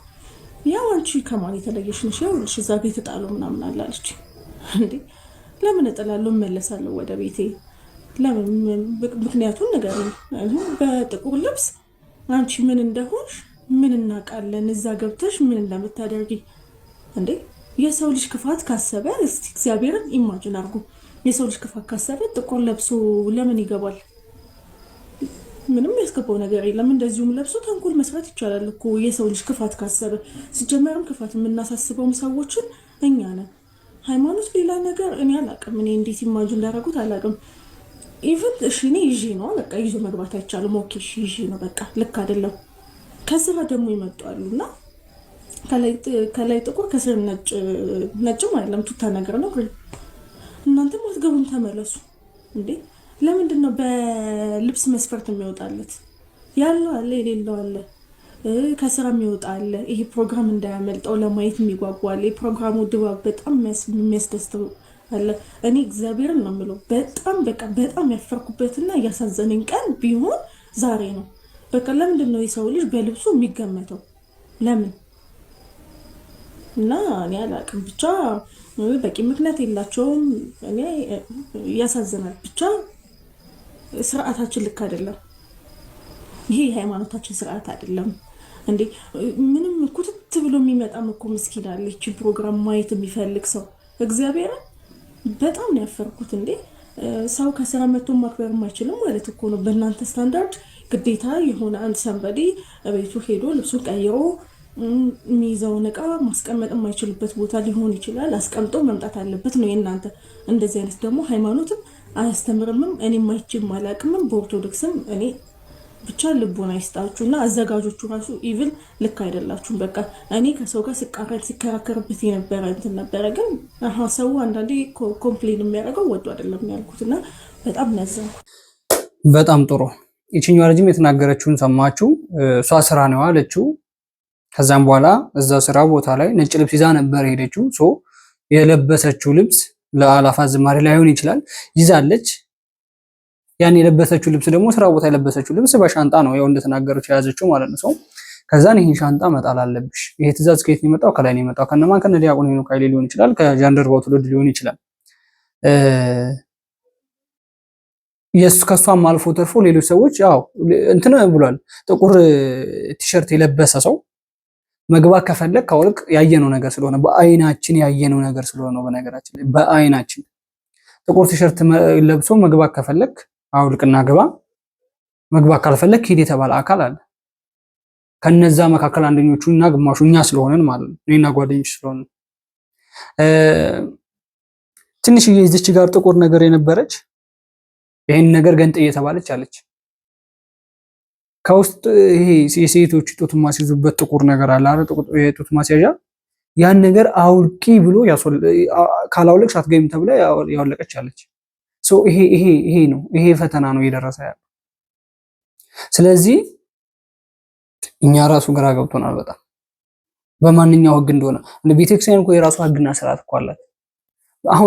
ያው አንቺ ከማን የተለየሽ ነሽ? ያው ልሽ እዛ ቤት ተጣለው ምናምን አላለች እንዴ። ለምን እጥላለሁ? እመለሳለሁ ወደ ቤቴ ለምን ምክንያቱም ንገሪኝ። በጥቁር ልብስ አንቺ ምን እንደሆንሽ ምን እናውቃለን? እዛ ገብተሽ ምን እንደምታደርጊ እንዴ? የሰው ልጅ ክፋት ካሰበ እስቲ እግዚአብሔርን ኢማጂን አድርጉ። የሰው ልጅ ክፋት ካሰበ ጥቁር ለብሶ ለምን ይገባል? ምንም ያስገባው ነገር የለም። እንደዚሁም ለብሶ ተንኮል መስራት ይቻላል እኮ የሰው ልጅ ክፋት ካሰበ። ሲጀመርም ክፋት የምናሳስበውም ሰዎችን እኛ ነን። ሃይማኖት ሌላ ነገር እኔ አላውቅም። እኔ እንዴት ኢማጂን እንዳደረጉት አላውቅም። ኢቭን እሺ እኔ ይዤ ነው በቃ ይዞ መግባት አይቻልም። ኦኬ እሺ ይዤ ነው በቃ ልክ አይደለም። ከስራ ደግሞ ይመጣሉ እና ከላይ ጥቁር ከስር ነጭም አይደለም ቱታ ነገር ነው። እናንተም አትገቡም ተመለሱ እንዴ! ለምንድን ነው በልብስ መስፈርት የሚወጣለት? ያለው አለ የሌለው አለ፣ ከስራ የሚወጣ አለ። ይሄ ፕሮግራም እንዳያመልጠው ለማየት የሚጓጓ አለ። የፕሮግራሙ ድባብ በጣም የሚያስደስተው አለ። እኔ እግዚአብሔርን ነው የምለው በጣም ያፈርኩበትና እያሳዘነኝ ቀን ቢሆን ዛሬ ነው። በቃ ለምንድን ነው የሰው ልጅ በልብሱ የሚገመተው? ለምን? እና እኔ አላውቅም። ብቻ በቂ ምክንያት የላቸውም። እኔ ያሳዝናል። ብቻ ስርዓታችን ልክ አይደለም። ይሄ የሃይማኖታችን ስርዓት አይደለም እንዴ! ምንም ኩትት ብሎ የሚመጣም እኮ ምስኪን አለ። ይህችን ፕሮግራም ማየት የሚፈልግ ሰው እግዚአብሔርን በጣም ነው ያፈርኩት። እንዴ ሰው ከስራ መጥቶ ማክበር አይችልም ማለት እኮ ነው። በእናንተ ስታንዳርድ ግዴታ የሆነ አንድ ሰንበዴ ቤቱ ሄዶ ልብሱን ቀይሮ የሚይዘውን እቃ ማስቀመጥ የማይችልበት ቦታ ሊሆን ይችላል። አስቀምጦ መምጣት አለበት ነው የእናንተ። እንደዚህ አይነት ደግሞ ሃይማኖትም አያስተምርምም። እኔ ማይችልም አላቅምም። በኦርቶዶክስም እኔ ብቻ ልቦና ይስጣችሁ እና አዘጋጆቹ ራሱ ኢቭን ልክ አይደላችሁም። በቃ እኔ ከሰው ጋር ሲከራከርበት የነበረ እንትን ነበረ። ግን ሰው አንዳንዴ ኮምፕሌን የሚያደርገው ወዶ አይደለም ያልኩት እና በጣም ነዘንኩ። በጣም ጥሩ። ይችኛዋ ልጅም የተናገረችውን ሰማችሁ። እሷ ስራ ነው አለችው። ከዛም በኋላ እዛ ስራ ቦታ ላይ ነጭ ልብስ ይዛ ነበር ሄደችው። የለበሰችው ልብስ ለአላፋት ዝማሬ ላይሆን ይችላል ይዛለች። ያን የለበሰችው ልብስ ደግሞ ስራ ቦታ የለበሰችው ልብስ በሻንጣ ነው ያው እንደተናገረችው የያዘችው ማለት ነው። ከዛን ይሄን ሻንጣ መጣል አለብሽ። ይሄ ትእዛዝ ከየት ነው የመጣው? ከላይ ነው የመጣው። ከነማን? ከነ ዲያቆን ሄኖክ ኃይሌ ሊሆን ይችላል፣ ከጃንደረባው ትውልድ ሊሆን ይችላል። ከሷም አልፎ ተርፎ ሌሎች ሰዎች ያው እንትን ብሏል። ጥቁር ቲሸርት የለበሰ ሰው መግባት ከፈለግ ካወልቅ ያየነው ነገር ስለሆነ በአይናችን ያየነው ነገር ስለሆነ ነው። በነገራችን ላይ በአይናችን ጥቁር ቲሸርት ለብሶ መግባት ከፈለግ አውልቅና ግባ፣ መግባት ካልፈለግ ሂድ የተባለ አካል አለ። ከነዛ መካከል አንደኞቹ እና ግማሹ እኛ ስለሆነን ማለት ነው። እኔና ጓደኞች ስለሆነ ትንሽዬ እዚች ጋር ጥቁር ነገር የነበረች ይሄን ነገር ገንጥ እየተባለች አለች። ከውስጥ ይሄ የሴቶች ጡት ማስይዙበት ጥቁር ነገር አለ አይደል? ጥቁር የጡት ማስያዣ ያን ነገር አውልቂ ብሎ ካላውለቅሽ አትገቢም ተብላ ያወለቀች አለች። ይሄ ነው፣ ይሄ ፈተና ነው እየደረሰ ያለው። ስለዚህ እኛ ራሱ ግራ ገብቶናል በጣም በማንኛው ህግ እንደሆነ። ቤተክርስቲያን እኮ የራሱ ህግና ስርዓት እኮ አላት።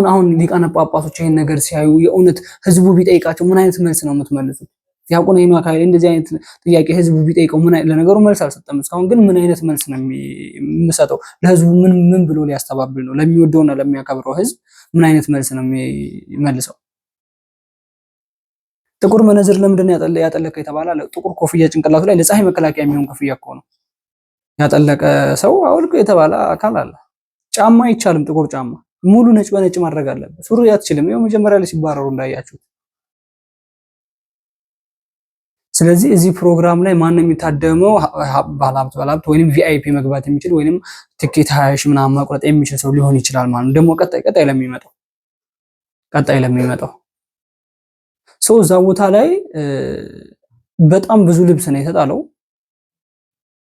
አሁን ሊቃነ ጳጳሶች ይሄን ነገር ሲያዩ የእውነት ህዝቡ ቢጠይቃቸው ምን አይነት መልስ ነው የምትመልሱት? ዲያቆን ሄኖክ ኃይሌ እንደዚህ አይነት ጥያቄ ህዝቡ ቢጠይቀው ለነገሩ መልስ አልሰጠም እስካሁን። ግን ምን አይነት መልስ ነው የሚሰጠው? ለህዝቡ ምን ብሎ ሊያስተባብል ነው? ለሚወደውና ለሚያከብረው ህዝብ ምን አይነት መልስ ነው የሚመልሰው? ጥቁር መነዝር ለምንድን ነው ያጠለቀ የተባለ? ጥቁር ኮፍያ ጭንቅላቱ ላይ ለፀሐይ መከላከያ የሚሆን ኮፍያ እኮ ነው ያጠለቀ ሰው አውልቆ የተባለ አካል አለ። ጫማ አይቻልም። ጥቁር ጫማ ሙሉ ነጭ በነጭ ማድረግ አለበት። ሱሪ አትችልም። ይኸው መጀመሪያ ላይ ሲባረሩ እንዳያችሁት። ስለዚህ እዚህ ፕሮግራም ላይ ማንም የሚታደመው ባለሀብት ወይንም ቪአይፒ መግባት የሚችል ወይንም ትኬት 20 ሺህ ምናምን መቁረጥ የሚችል ሰው ሊሆን ይችላል ማለት ነው። ደግሞ ቀጣይ ለሚመጣው ሰው እዛ ቦታ ላይ በጣም ብዙ ልብስ ነው የተጣለው።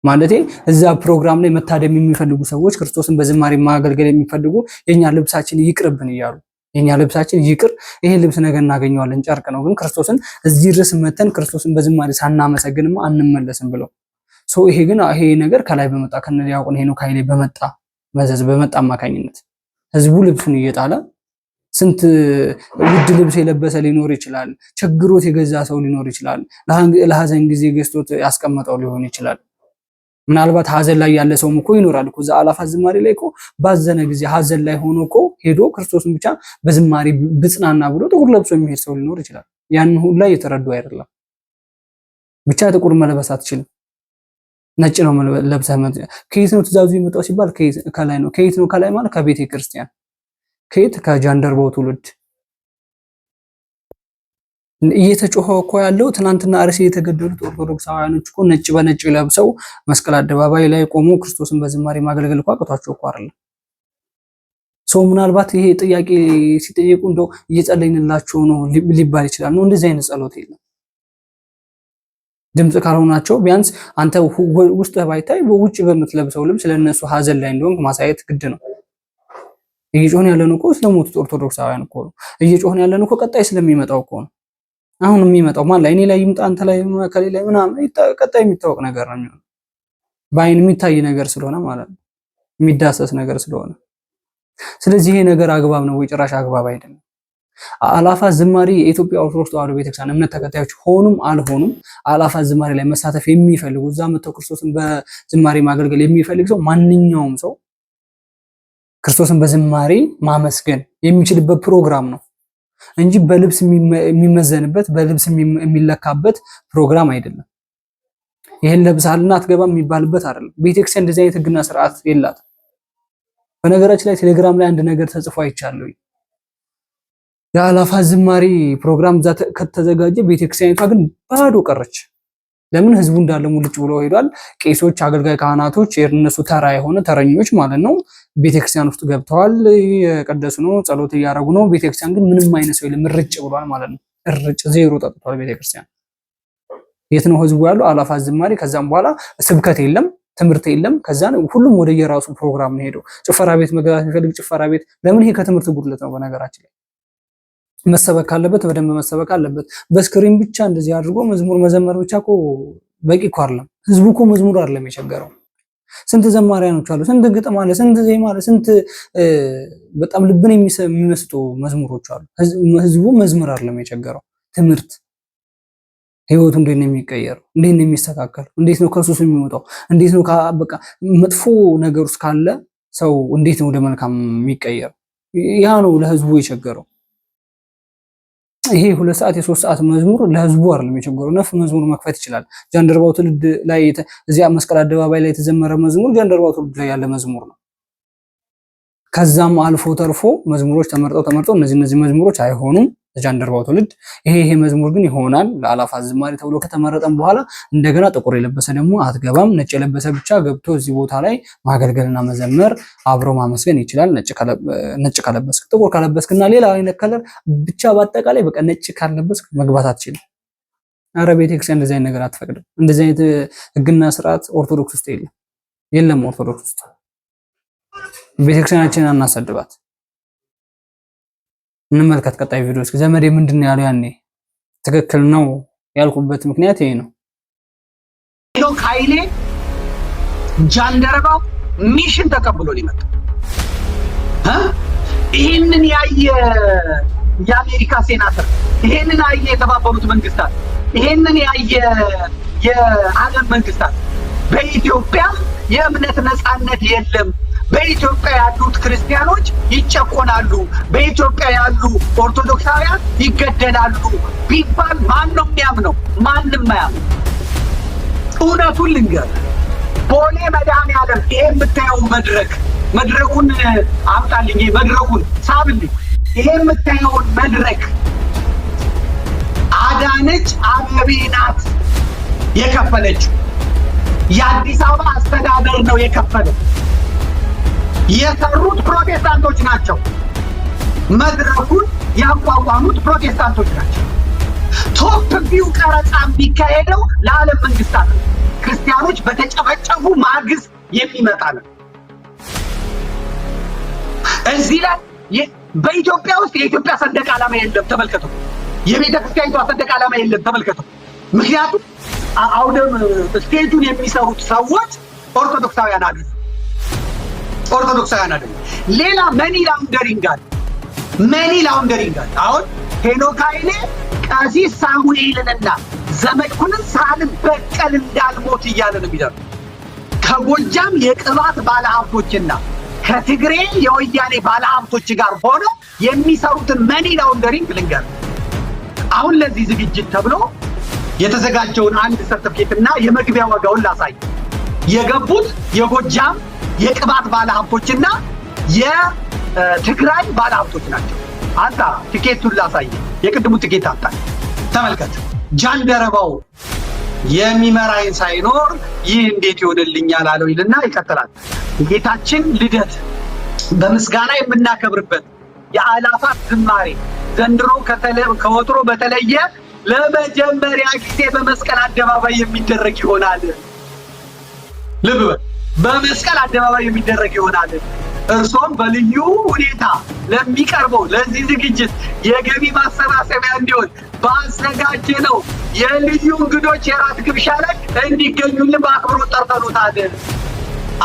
ማለቴ እዛ ፕሮግራም ላይ መታደም የሚፈልጉ ሰዎች ክርስቶስን በዝማሬ ማገልገል የሚፈልጉ የኛ ልብሳችን ይቅርብን እያሉ የኛ ልብሳችን ይቅር፣ ይሄን ልብስ ነገ እናገኘዋለን ጨርቅ ነው፣ ግን ክርስቶስን እዚህ ድረስ መተን ክርስቶስን በዝማሬ ሳናመሰግንማ አንመለስም ብለው ይሄ ነገር ከላይ በመጣ ከነ ዲያቆን ሄኖክ ኃይሌ በመጣ መዘዝ በመጣ አማካኝነት ህዝቡ ልብሱን እየጣለ ስንት ውድ ልብስ የለበሰ ሊኖር ይችላል። ችግሮት የገዛ ሰው ሊኖር ይችላል። ለሐዘን ጊዜ ገዝቶት ያስቀመጠው ሊሆን ይችላል። ምናልባት ሐዘን ላይ ያለ ሰውም እኮ ይኖራል እኮ። አላፋት ዝማሬ ላይ እኮ ባዘነ ጊዜ ሐዘን ላይ ሆኖ እኮ ሄዶ ክርስቶስን ብቻ በዝማሬ ብጽናና ብሎ ጥቁር ለብሶ የሚሄድ ሰው ሊኖር ይችላል። ያን ሁሉ ላይ የተረዱ አይደለም። ብቻ ጥቁር መልበስ አትችልም፣ ነጭ ነው ለብሰህ። ከየት ነው ትእዛዙ የመጣው ሲባል ከላይ ነው። ከየት ነው ከላይ ማለት ከቤተ ክርስቲያን። ከየት? ከጃንደረባው ትውልድ እየተጮኸ እኮ ያለው ትናንትና አርሲ የተገደሉት ኦርቶዶክሳውያኖች እኮ ነጭ በነጭ ለብሰው መስቀል አደባባይ ላይ ቆሞ ክርስቶስን በዝማሬ ማገልገል እኮ አቅቷቸው እኮ አይደለም። ሰው ምናልባት ይሄ ጥያቄ ሲጠየቁ እንደው እየጸለይንላቸው ነው ሊባል ይችላል። ነው እንደዚህ አይነት ጸሎት የለም። ድምጽ ካልሆናቸው ቢያንስ አንተ ውስጥ ባይታይ በውጭ በምትለብሰው ልብስ ለነሱ ሀዘን ላይ እንደሆንክ ማሳየት ግድ ነው። እየጮህን ያለነው እኮ ስለሞቱት ኦርቶዶክሳውያን እኮ ነው። እየጮህን ያለነው እኮ ቀጣይ ስለሚመጣው እኮ ነው። አሁን የሚመጣው ማን ላይ? እኔ ላይ ይምጣ፣ አንተ ላይ ከሌላ ላይ ምናምን ቀጣይ የሚታወቅ ነገር ነው የሚሆነው። በአይን የሚታይ ነገር ስለሆነ ማለት ነው፣ የሚዳሰስ ነገር ስለሆነ። ስለዚህ ይሄ ነገር አግባብ ነው ወይ? ጭራሽ አግባብ አይደለም። አላፋት ዝማሬ የኢትዮጵያ ኦርቶዶክስ ተዋሕዶ ቤተክርስቲያን እምነት ተከታዮች ሆኑም አልሆኑም አላፋት ዝማሬ ላይ መሳተፍ የሚፈልጉ እዛ መተው ክርስቶስን በዝማሬ ማገልገል የሚፈልግ ሰው ማንኛውም ሰው ክርስቶስን በዝማሬ ማመስገን የሚችልበት ፕሮግራም ነው እንጂ በልብስ የሚመዘንበት በልብስ የሚለካበት ፕሮግራም አይደለም። ይሄን ለብሳልና አትገባም የሚባልበት አይደለም። ቤተክርስቲያን እንደዚህ አይነት ህግና ስርዓት የላትም። በነገራችን ላይ ቴሌግራም ላይ አንድ ነገር ተጽፎ አይቻለሁ። የአላፋት ዝማሬ ፕሮግራም እዛ ከተዘጋጀ ቤተክርስቲያኒቷ ግን ባዶ ቀረች። ለምን? ህዝቡ እንዳለ ሙልጭ ብሎ ሄዷል። ቄሶች፣ አገልጋይ ካህናቶች፣ የእነሱ ተራ የሆነ ተረኞች ማለት ነው ቤተክርስቲያን ውስጥ ገብተዋል። የቀደሱ ነው፣ ጸሎት እያደረጉ ነው። ቤተክርስቲያን ግን ምንም አይነት ሰው የለም፣ እርጭ ብሏል ማለት ነው። እርጭ ዜሮ ጠጥቷል ቤተክርስቲያን። የት ነው ህዝቡ ያለው? አላፋት ዝማሬ። ከዛም በኋላ ስብከት የለም፣ ትምህርት የለም። ከዛን ሁሉም ወደ የራሱ ፕሮግራም ነው ሄደው። ጭፈራ ቤት መግባት የሚፈልግ ጭፈራ ቤት። ለምን? ይሄ ከትምህርት ጉድለት ነው። በነገራችን ላይ መሰበክ ካለበት በደንብ መሰበክ አለበት። በስክሪን ብቻ እንደዚህ አድርጎ መዝሙር መዘመር ብቻ እኮ በቂ እኮ አይደለም። ህዝቡ እኮ መዝሙር አይደለም የቸገረው። ስንት ዘማሪያኖች አሉ፣ ስንት ግጥም አለ፣ ስንት ዜማ አለ፣ ስንት በጣም ልብን የሚመስጡ መዝሙሮች አሉ። ህዝቡ መዝሙር አይደለም የቸገረው፣ ትምህርት። ህይወቱ እንዴት ነው የሚቀየረው? እንዴት ነው የሚስተካከለው? እንዴት ነው ከሱስ የሚወጣው? እንዴት ነው በቃ መጥፎ ነገር ውስጥ ካለ ሰው እንዴት ነው ወደ መልካም የሚቀየረው? ያ ነው ለህዝቡ የቸገረው። ይሄ 2 ሰዓት የ3 ሰዓት መዝሙር ለህዝቡ አይደለም የቸገረው። ነፍ መዝሙር መክፈት ይችላል። ጃንደረባው ትውልድ ላይ እዚያ መስቀል አደባባይ ላይ የተዘመረ መዝሙር ጃንደረባው ትውልድ ላይ ያለ መዝሙር ነው። ከዛም አልፎ ተርፎ መዝሙሮች ተመርጠው እነዚህ መዝሙሮች አይሆኑም ለጃንደረባው ትውልድ። ይሄ መዝሙር ግን ይሆናል ለአላፋት ዝማሬ ተብሎ ከተመረጠም በኋላ እንደገና ጥቁር የለበሰ ደግሞ አትገባም። ነጭ የለበሰ ብቻ ገብቶ እዚህ ቦታ ላይ ማገልገልና መዘመር አብሮ ማመስገን ይችላል። ነጭ ካለበስክ፣ ጥቁር ካለበስክና ሌላ አይነት ከለር ብቻ በአጠቃላይ በቃ ነጭ ካለበስክ መግባት አትችልም። አረ ቤተክርስቲያን እንደዚህ አይነት ነገር አትፈቅድም። እንደዚህ አይነት ህግና ስርዓት ኦርቶዶክስ ውስጥ የለም። ኦርቶዶክስ ውስጥ ቤተክርስቲያናችንን አናሰድባት። እንመልከት ቀጣይ ቪዲዮ። እስኪ ዘመዴ ምንድነው ያለው? ያኔ ትክክል ነው ያልኩበት ምክንያት ይሄ ነው። ሄኖክ ኃይሌ ጃንደረባው ሚሽን ተቀብሎ ሊመጣ ይሄንን ያየ የአሜሪካ ሴናተር፣ ይሄንን ያየ የተባበሩት መንግስታት፣ ይሄንን ያየ የዓለም መንግስታት በኢትዮጵያ የእምነት ነፃነት የለም፣ በኢትዮጵያ ያሉት ክርስቲያኖች ይጨቆናሉ፣ በኢትዮጵያ ያሉ ኦርቶዶክሳውያን ይገደላሉ ቢባል ማን ነው የሚያምነው? ማንም አያምነው። እውነቱን ልንገር፣ ቦሌ መድኃኔዓለም ይሄ የምታየው መድረኩን አምጣልኝ፣ መድረኩን ሳብልኝ። ይሄ የምታየውን መድረክ አዳነች አቤቤ ናት የከፈለችው። የአዲስ አበባ አስተዳደር ነው የከፈለው። የሰሩት ፕሮቴስታንቶች ናቸው። መድረኩን ያቋቋሙት ፕሮቴስታንቶች ናቸው። ቶፕ ቪው ቀረጻ የሚካሄደው ለዓለም መንግስታት ነው። ክርስቲያኖች በተጨፈጨፉ ማግስት የሚመጣ ነው። እዚህ ላይ በኢትዮጵያ ውስጥ የኢትዮጵያ ሰንደቅ ዓላማ የለም፣ ተመልከቱ። የቤተ ክርስቲያኒቷ ሰንደቅ ዓላማ የለም፣ ተመልከቱ። ምክንያቱም አውደም ስቴጁን የሚሰሩት ሰዎች ኦርቶዶክሳውያን አይደሉም። ሌላ መኒ ላውንደሪንግ አለ። አሁን ሄኖክ ኃይሌ ቀሲስ ሳሙኤልንና ዘመድኩንን ሳልበቀል እንዳልሞት እያለ ነው የሚደርሱ። ከጎጃም የቅባት ባለሀብቶችና ከትግሬ የወያኔ ባለሀብቶች ጋር ሆነው የሚሰሩትን መኒ ላውንደሪንግ ልንገር። አሁን ለዚህ ዝግጅት ተብሎ የተዘጋጀውን አንድ ሰርተፊኬትና የመግቢያ ዋጋውን ላሳይ። የገቡት የጎጃም የቅባት ባለሀብቶችና የትግራይ ባለሀብቶች ናቸው። አንተ ቲኬቱን ላሳይ። የቅድሙ ቲኬት አጣ። ተመልከት። ጃንደረባው የሚመራኝ ሳይኖር ይህ እንዴት ይሆንልኛል አለው ይልና ይቀጥላል። ጌታችን ልደት በምስጋና የምናከብርበት የአላፋት ዝማሬ ዘንድሮ ከወትሮ በተለየ ለመጀመሪያ ጊዜ በመስቀል አደባባይ የሚደረግ ይሆናል። ልብ በል፣ በመስቀል አደባባይ የሚደረግ ይሆናል። እርሶም በልዩ ሁኔታ ለሚቀርበው ለዚህ ዝግጅት የገቢ ማሰባሰቢያ እንዲሆን ባዘጋጀነው የልዩ እንግዶች የራት ግብዣ ላይ እንዲገኙልን በአክብሮት ጠርተኖታል።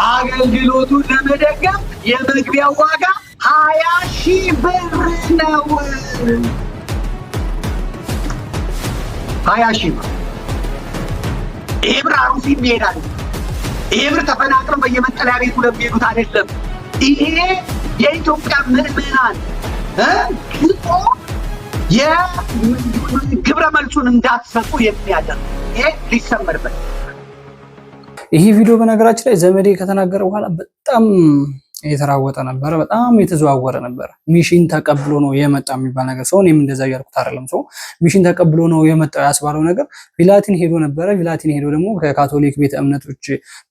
አገልግሎቱን ለመደገፍ የመግቢያ ዋጋ 20,000 ብር ነው። 20,000 ብር። ይሄ ብር አሩሲ ይሄዳል። ይሄ ብር ተፈናቅለው በየመጠለያ ቤቱ ለሚሄዱት አይደለም። ይሄ የኢትዮጵያ ምዕመናን ግጦ የግብረ መልሱን እንዳትሰጡ የሚያደርግ ይሄ ሊሰመርበት። ይሄ ቪዲዮ በነገራችን ላይ ዘመዴ ከተናገረ በኋላ በጣም የተራወጠ ነበረ፣ በጣም የተዘዋወረ ነበረ። ሚሽን ተቀብሎ ነው የመጣ የሚባል ነገር ሰው እኔም እንደዛ ያልኩት አይደለም። ሰው ሚሽን ተቀብሎ ነው የመጣው ያስባለው ነገር ቪላቲን ሄዶ ነበረ። ቪላቲን ሄዶ ደግሞ ከካቶሊክ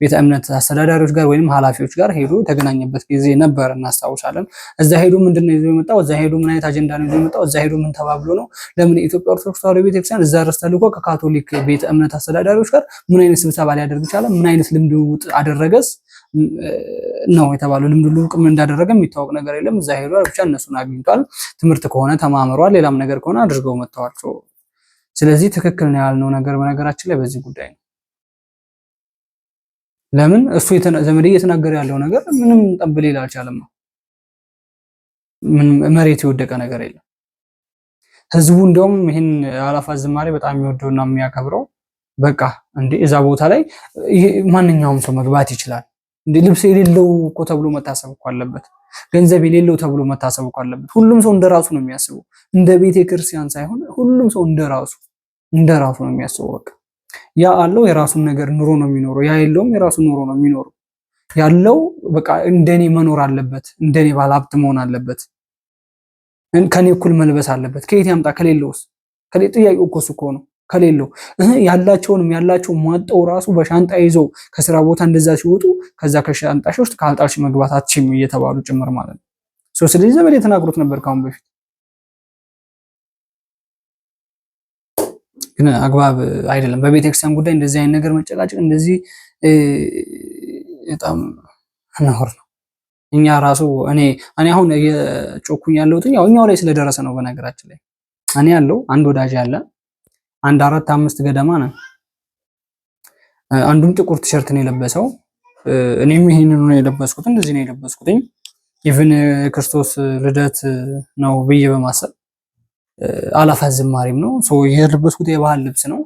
ቤተ እምነት አስተዳዳሪዎች ጋር ወይንም ኃላፊዎች ጋር ሄዶ የተገናኘበት ጊዜ ነበር እናስታውሳለን። እዛ ሄዶ ምንድነው ይዞ የመጣው? እዛ ሄዶ ምን አይነት አጀንዳ ነው ይዞ የመጣው? እዛ ሄዶ ምን ተባብሎ ነው? ለምን የኢትዮጵያ ኦርቶዶክስ ተዋሕዶ ቤተክርስቲያን እዛ ድረስ ተልኮ ከካቶሊክ ቤተ እምነት አስተዳዳሪዎች ጋር ምን አይነት ስብሰባ ሊያደርግ ቻለ? ምን አይነት ልምድ ልውውጥ አደረገስ ነው የተባለው። ልምድ ልውውጥ ምን እንዳደረገ የሚታወቅ ነገር የለም። እዛ ሄዷል፣ ብቻ እነሱን አግኝቷል። ትምህርት ከሆነ ተማምሯል፣ ሌላም ነገር ከሆነ አድርገው መጥተዋል። ስለዚህ ትክክል ነው ያልነው ነገር በነገራችን ላይ በዚህ ጉዳይ ነው። ለምን እሱ ዘመዴ እየተናገረ ያለው ነገር ምንም ጠብ ሊል አልቻለም ነው። ምን መሬት የወደቀ ነገር የለም። ህዝቡ እንደውም ይሄን አላፋት ዝማሬ በጣም የሚወደውና የሚያከብረው በቃ እንዴ እዛ ቦታ ላይ ማንኛውም ሰው መግባት ይችላል። እንዴ ልብስ የሌለው እኮ ተብሎ መታሰብ እኮ አለበት። ገንዘብ የሌለው ተብሎ መታሰብ እኮ አለበት። ሁሉም ሰው እንደራሱ ነው የሚያስበው። እንደ ቤተ ክርስቲያን ሳይሆን ሁሉም ሰው እንደራሱ ነው የሚያስበው። በቃ ያ አለው የራሱን ነገር ኑሮ ነው የሚኖረው፣ ያ የለውም የራሱን ኑሮ ነው የሚኖረው። ያለው በቃ እንደኔ መኖር አለበት፣ እንደኔ ባለሀብት መሆን አለበት፣ ከኔ እኩል መልበስ አለበት። ከየት ያምጣ? ከሌለውስ? ጥያቄው እኮ እሱ እኮ ነው። ከሌለው ያላቸው ማጠው ራሱ በሻንጣ ይዘው ከስራ ቦታ እንደዛ ሲወጡ ከዛ ከሻንጣሽ ውስጥ ካልጣልሽ መግባት አትችይም እየተባሉ ጭምር ማለት ነው። ስለዚህ ዘመዴ የተናገሩት ነበር ካሁን በፊት። ግን አግባብ አይደለም። በቤተክርስቲያን ጉዳይ እንደዚህ አይነት ነገር መጨቃጨቅ እንደዚህ በጣም ነውር ነው። እኛ ራሱ እኔ አሁን የጮኩኝ ያለሁት እኛው ላይ ስለደረሰ ነው። በነገራችን ላይ እኔ ያለው አንድ ወዳጅ ያለ አንድ 4-5 ገደማ ነው። አንዱም ጥቁር ቲሸርት ነው የለበሰው። እኔም ይሄንን ነው የለበስኩት፣ እንደዚህ ነው የለበስኩት። ኢቭን ክርስቶስ ልደት ነው ብዬ በማሰብ አላፋት ዝማሬም ነው የለበስኩት። የባህል ልብስ ነው፣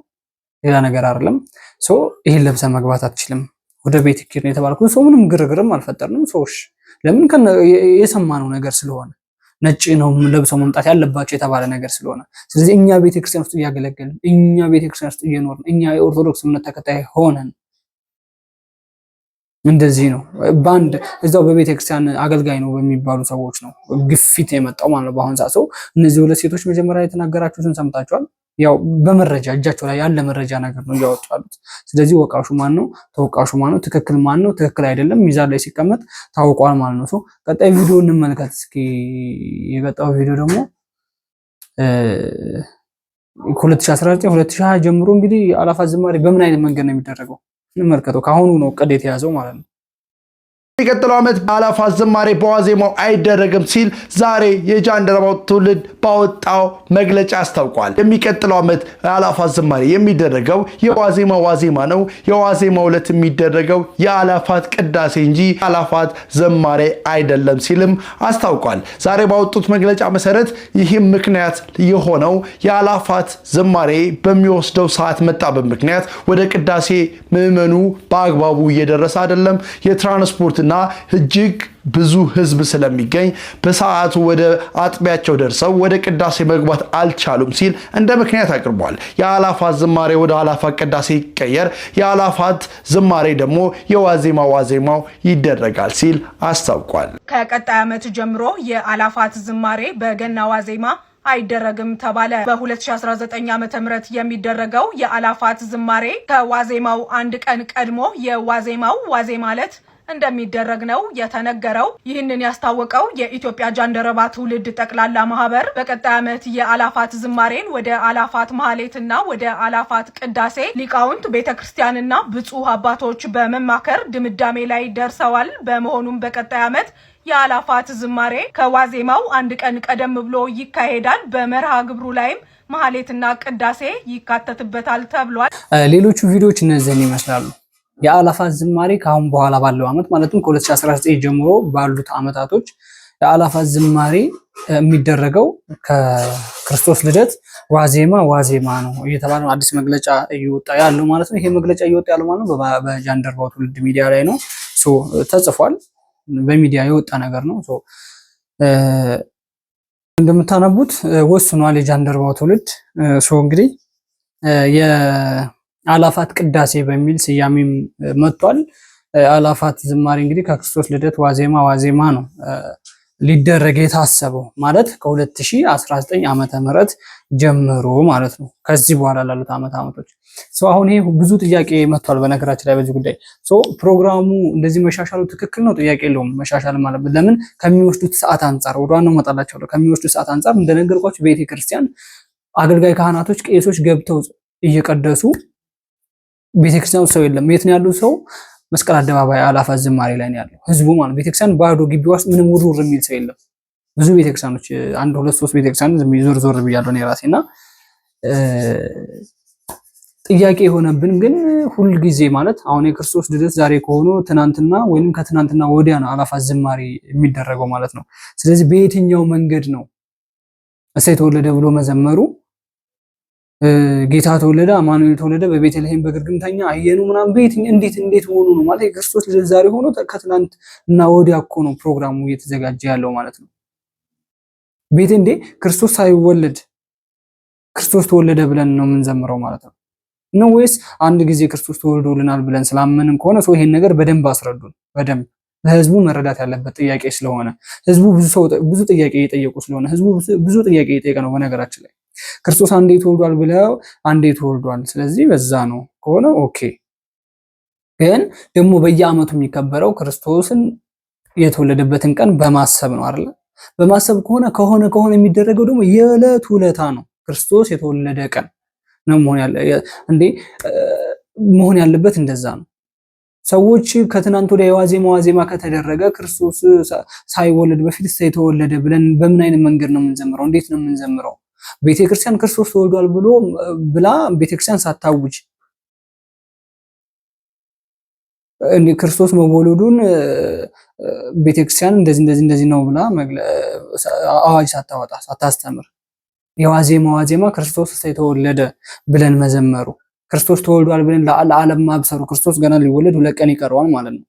ሌላ ነገር አይደለም። ይሄን ለብሰ መግባት አትችልም ወደ ቤት ኪር ነው የተባልኩት። ምንም ግርግርም አልፈጠርንም። ለምን የሰማነው ነገር ስለሆነ ነጭ ነው ለብሰው መምጣት ያለባቸው የተባለ ነገር ስለሆነ፣ ስለዚህ እኛ ቤተክርስቲያን ውስጥ እያገለገልን እኛ ቤተክርስቲያን ውስጥ እየኖርን እኛ የኦርቶዶክስ እምነት ተከታይ ሆነን እንደዚህ ነው ባንድ እዛው በቤተክርስቲያን አገልጋይ ነው በሚባሉ ሰዎች ነው ግፊት የመጣው ማለት ነው። በአሁን ሰዓት እነዚህ ሁለት ሴቶች መጀመሪያ የተናገራችሁትን ሰምታችኋል። ያው በመረጃ እጃቸው ላይ ያለ መረጃ ነገር ነው እያወጡ ያሉት። ስለዚህ ወቃሹ ማን ነው? ተወቃሹ ማን ነው? ትክክል ማን ነው? ትክክል አይደለም ሚዛን ላይ ሲቀመጥ ታውቋል ማለት ነው። ቀጣይ ቪዲዮ እንመልከት እስኪ። የቀጣው ቪዲዮ ደግሞ 2019 2020 ጀምሮ እንግዲህ አላፋት ዝማሬ በምን አይነት መንገድ ነው የሚደረገው እንመልከተው። ካሁኑ ነው እቅድ የተያዘው ማለት ነው። የሚቀጥለው ዓመት አላፋት ዝማሬ በዋዜማው አይደረግም ሲል ዛሬ የጃንደረባው ትውልድ ባወጣው መግለጫ አስታውቋል። የሚቀጥለው ዓመት አላፋት ዝማሬ የሚደረገው ዋዜማ ነው። የዋዜማው ዕለት የሚደረገው የአላፋት ቅዳሴ እንጂ አላፋት ዝማሬ አይደለም ሲልም አስታውቋል። ዛሬ ባወጡት መግለጫ መሰረት ይህም ምክንያት የሆነው የአላፋት ዝማሬ በሚወስደው ሰዓት መጣበብ ምክንያት ወደ ቅዳሴ ምዕመኑ በአግባቡ እየደረሰ አይደለም። የትራንስፖርት እና እጅግ ብዙ ህዝብ ስለሚገኝ በሰዓቱ ወደ አጥቢያቸው ደርሰው ወደ ቅዳሴ መግባት አልቻሉም ሲል እንደ ምክንያት አቅርቧል። የአላፋት ዝማሬ ወደ አላፋት ቅዳሴ ይቀየር፣ የአላፋት ዝማሬ ደግሞ የዋዜማው ይደረጋል ሲል አስታውቋል። ከቀጣይ ዓመት ጀምሮ የአላፋት ዝማሬ በገና ዋዜማ አይደረግም ተባለ። በ2019 ዓ.ም የሚደረገው የአላፋት ዝማሬ ከዋዜማው አንድ ቀን ቀድሞ የዋዜማው ዋዜማ ዕለት እንደሚደረግ ነው የተነገረው። ይህንን ያስታወቀው የኢትዮጵያ ጃንደረባ ትውልድ ጠቅላላ ማህበር በቀጣይ ዓመት የአላፋት ዝማሬን ወደ አላፋት ማህሌትና ወደ አላፋት ቅዳሴ ሊቃውንት ቤተክርስቲያንና ብፁዕ አባቶች በመማከር ድምዳሜ ላይ ደርሰዋል። በመሆኑም በቀጣይ ዓመት የአላፋት ዝማሬ ከዋዜማው አንድ ቀን ቀደም ብሎ ይካሄዳል። በመርሃ ግብሩ ላይም ማህሌትና ቅዳሴ ይካተትበታል ተብሏል። ሌሎቹ ቪዲዮዎች እነዚህን ይመስላሉ። የአላፋት ዝማሬ ከአሁን በኋላ ባለው ዓመት ማለትም ከ2019 ጀምሮ ባሉት ዓመታቶች የአላፋት ዝማሬ የሚደረገው ከክርስቶስ ልደት ዋዜማ ነው እየተባለ አዲስ መግለጫ እየወጣ ያለው ማለት ነው። ይሄ መግለጫ እየወጣ ያለው ማለት ነው በጃንደረባው ትውልድ ሚዲያ ላይ ነው ተጽፏል። በሚዲያ የወጣ ነገር ነው። እንደምታነቡት ወስኗል የጃንደረባው ትውልድ። እንግዲህ የአላፋት ቅዳሴ በሚል ስያሜም መጥቷል። አላፋት ዝማሬ እንግዲህ ከክርስቶስ ልደት ዋዜማ ነው ሊደረግ የታሰበው ማለት ከ2019 ዓመተ ምህረት ጀምሮ ማለት ነው። ከዚህ በኋላ ላሉት ዓመቶች አሁን ይሄ ብዙ ጥያቄ መጥቷል። በነገራችን ላይ በዚህ ጉዳይ ፕሮግራሙ እንደዚህ መሻሻሉ ትክክል ነው፣ ጥያቄ የለውም። መሻሻል ማለት ለምን ከሚወስዱት ሰዓት አንጻር ወደ ዋናው መጣላቸው ከሚወስዱት ሰዓት አንጻር እንደነገርኳችሁ ቤተክርስቲያን አገልጋይ ካህናቶች፣ ቄሶች ገብተው እየቀደሱ ቤተክርስቲያን ሰው የለም። የት ነው ያለው ሰው? መስቀል አደባባይ አላፋት ዝማሬ ላይ ነው ያለው ህዝቡ ማለት። ቤተክርስቲያን ባዶ ግቢ ውስጥ ምንም ውርውር የሚል ሰው የለም። ብዙ ቤተክርስቲያኖች 1 2 3 ቤተክርስቲያን ዞር ብያለሁ እኔ ራሴና ጥያቄ የሆነብን ግን ሁል ጊዜ ማለት አሁን የክርስቶስ ልደት ዛሬ ከሆነ ትናንትና ወይንም ከትናንትና ወዲያ ነው አላፋት ዝማሬ የሚደረገው ማለት ነው። ስለዚህ በየትኛው መንገድ ነው እሰይ ተወለደ ብሎ መዘመሩ? ጌታ ተወለደ፣ አማኑኤል ተወለደ፣ በቤተልሔም በግርግምተኛ አየኑ ምናምን እንዴት ሆኖ ነው ማለት የክርስቶስ ልደት ዛሬ ሆኖ ከትናንትና ወዲያ እኮ ነው ፕሮግራሙ እየተዘጋጀ ያለው ማለት ነው። ክርስቶስ ሳይወለድ ክርስቶስ ተወለደ ብለን ነው የምንዘምረው ማለት ነው ነው ወይስ አንድ ጊዜ ክርስቶስ ተወልዶልናል ብለን ስላመንን ከሆነ ይሄን ነገር በደንብ አስረዱን። በደንብ ለህዝቡ መረዳት ያለበት ጥያቄ ስለሆነ ህዝቡ ብዙ ጥያቄ እየጠየቁ ስለሆነ ህዝቡ ብዙ ጥያቄ እየጠየቀ ነው። በነገራችን ላይ ክርስቶስ አንዴ ተወልዷል ብለው አንዴ ተወልዷል፣ ስለዚህ በዛ ነው ከሆነ ኦኬ። ግን ደግሞ በየዓመቱ የሚከበረው ክርስቶስን የተወለደበትን ቀን በማሰብ ነው አይደል? በማሰብ ከሆነ የሚደረገው ደግሞ የዕለቱ ውለታ ነው። ክርስቶስ የተወለደ ቀን ነው መሆን ያለበት እንደዛ ነው። ሰዎች ከትናንት ወዲያ የዋዜማ ከተደረገ ክርስቶስ ሳይወለድ በፊት የተወለደ ብለን በምን አይነት መንገድ ነው የምንዘምረው? እንዴት ነው የምንዘምረው? ቤተክርስቲያን ክርስቶስ ተወልዷል ብላ ቤተክርስቲያን ሳታውጅ ክርስቶስ መወለዱን ቤተክርስቲያን እንደዚህ ነው ብላ አዋጅ ሳታወጣ ሳታስተምር የዋዜማ ክርስቶስ የተወለደ ብለን መዘመሩ ክርስቶስ ተወልዷል ብለን ለዓለም ማብሰሩ ክርስቶስ ገና ሊወለድ 2 ቀን ይቀረዋል ማለት ነው።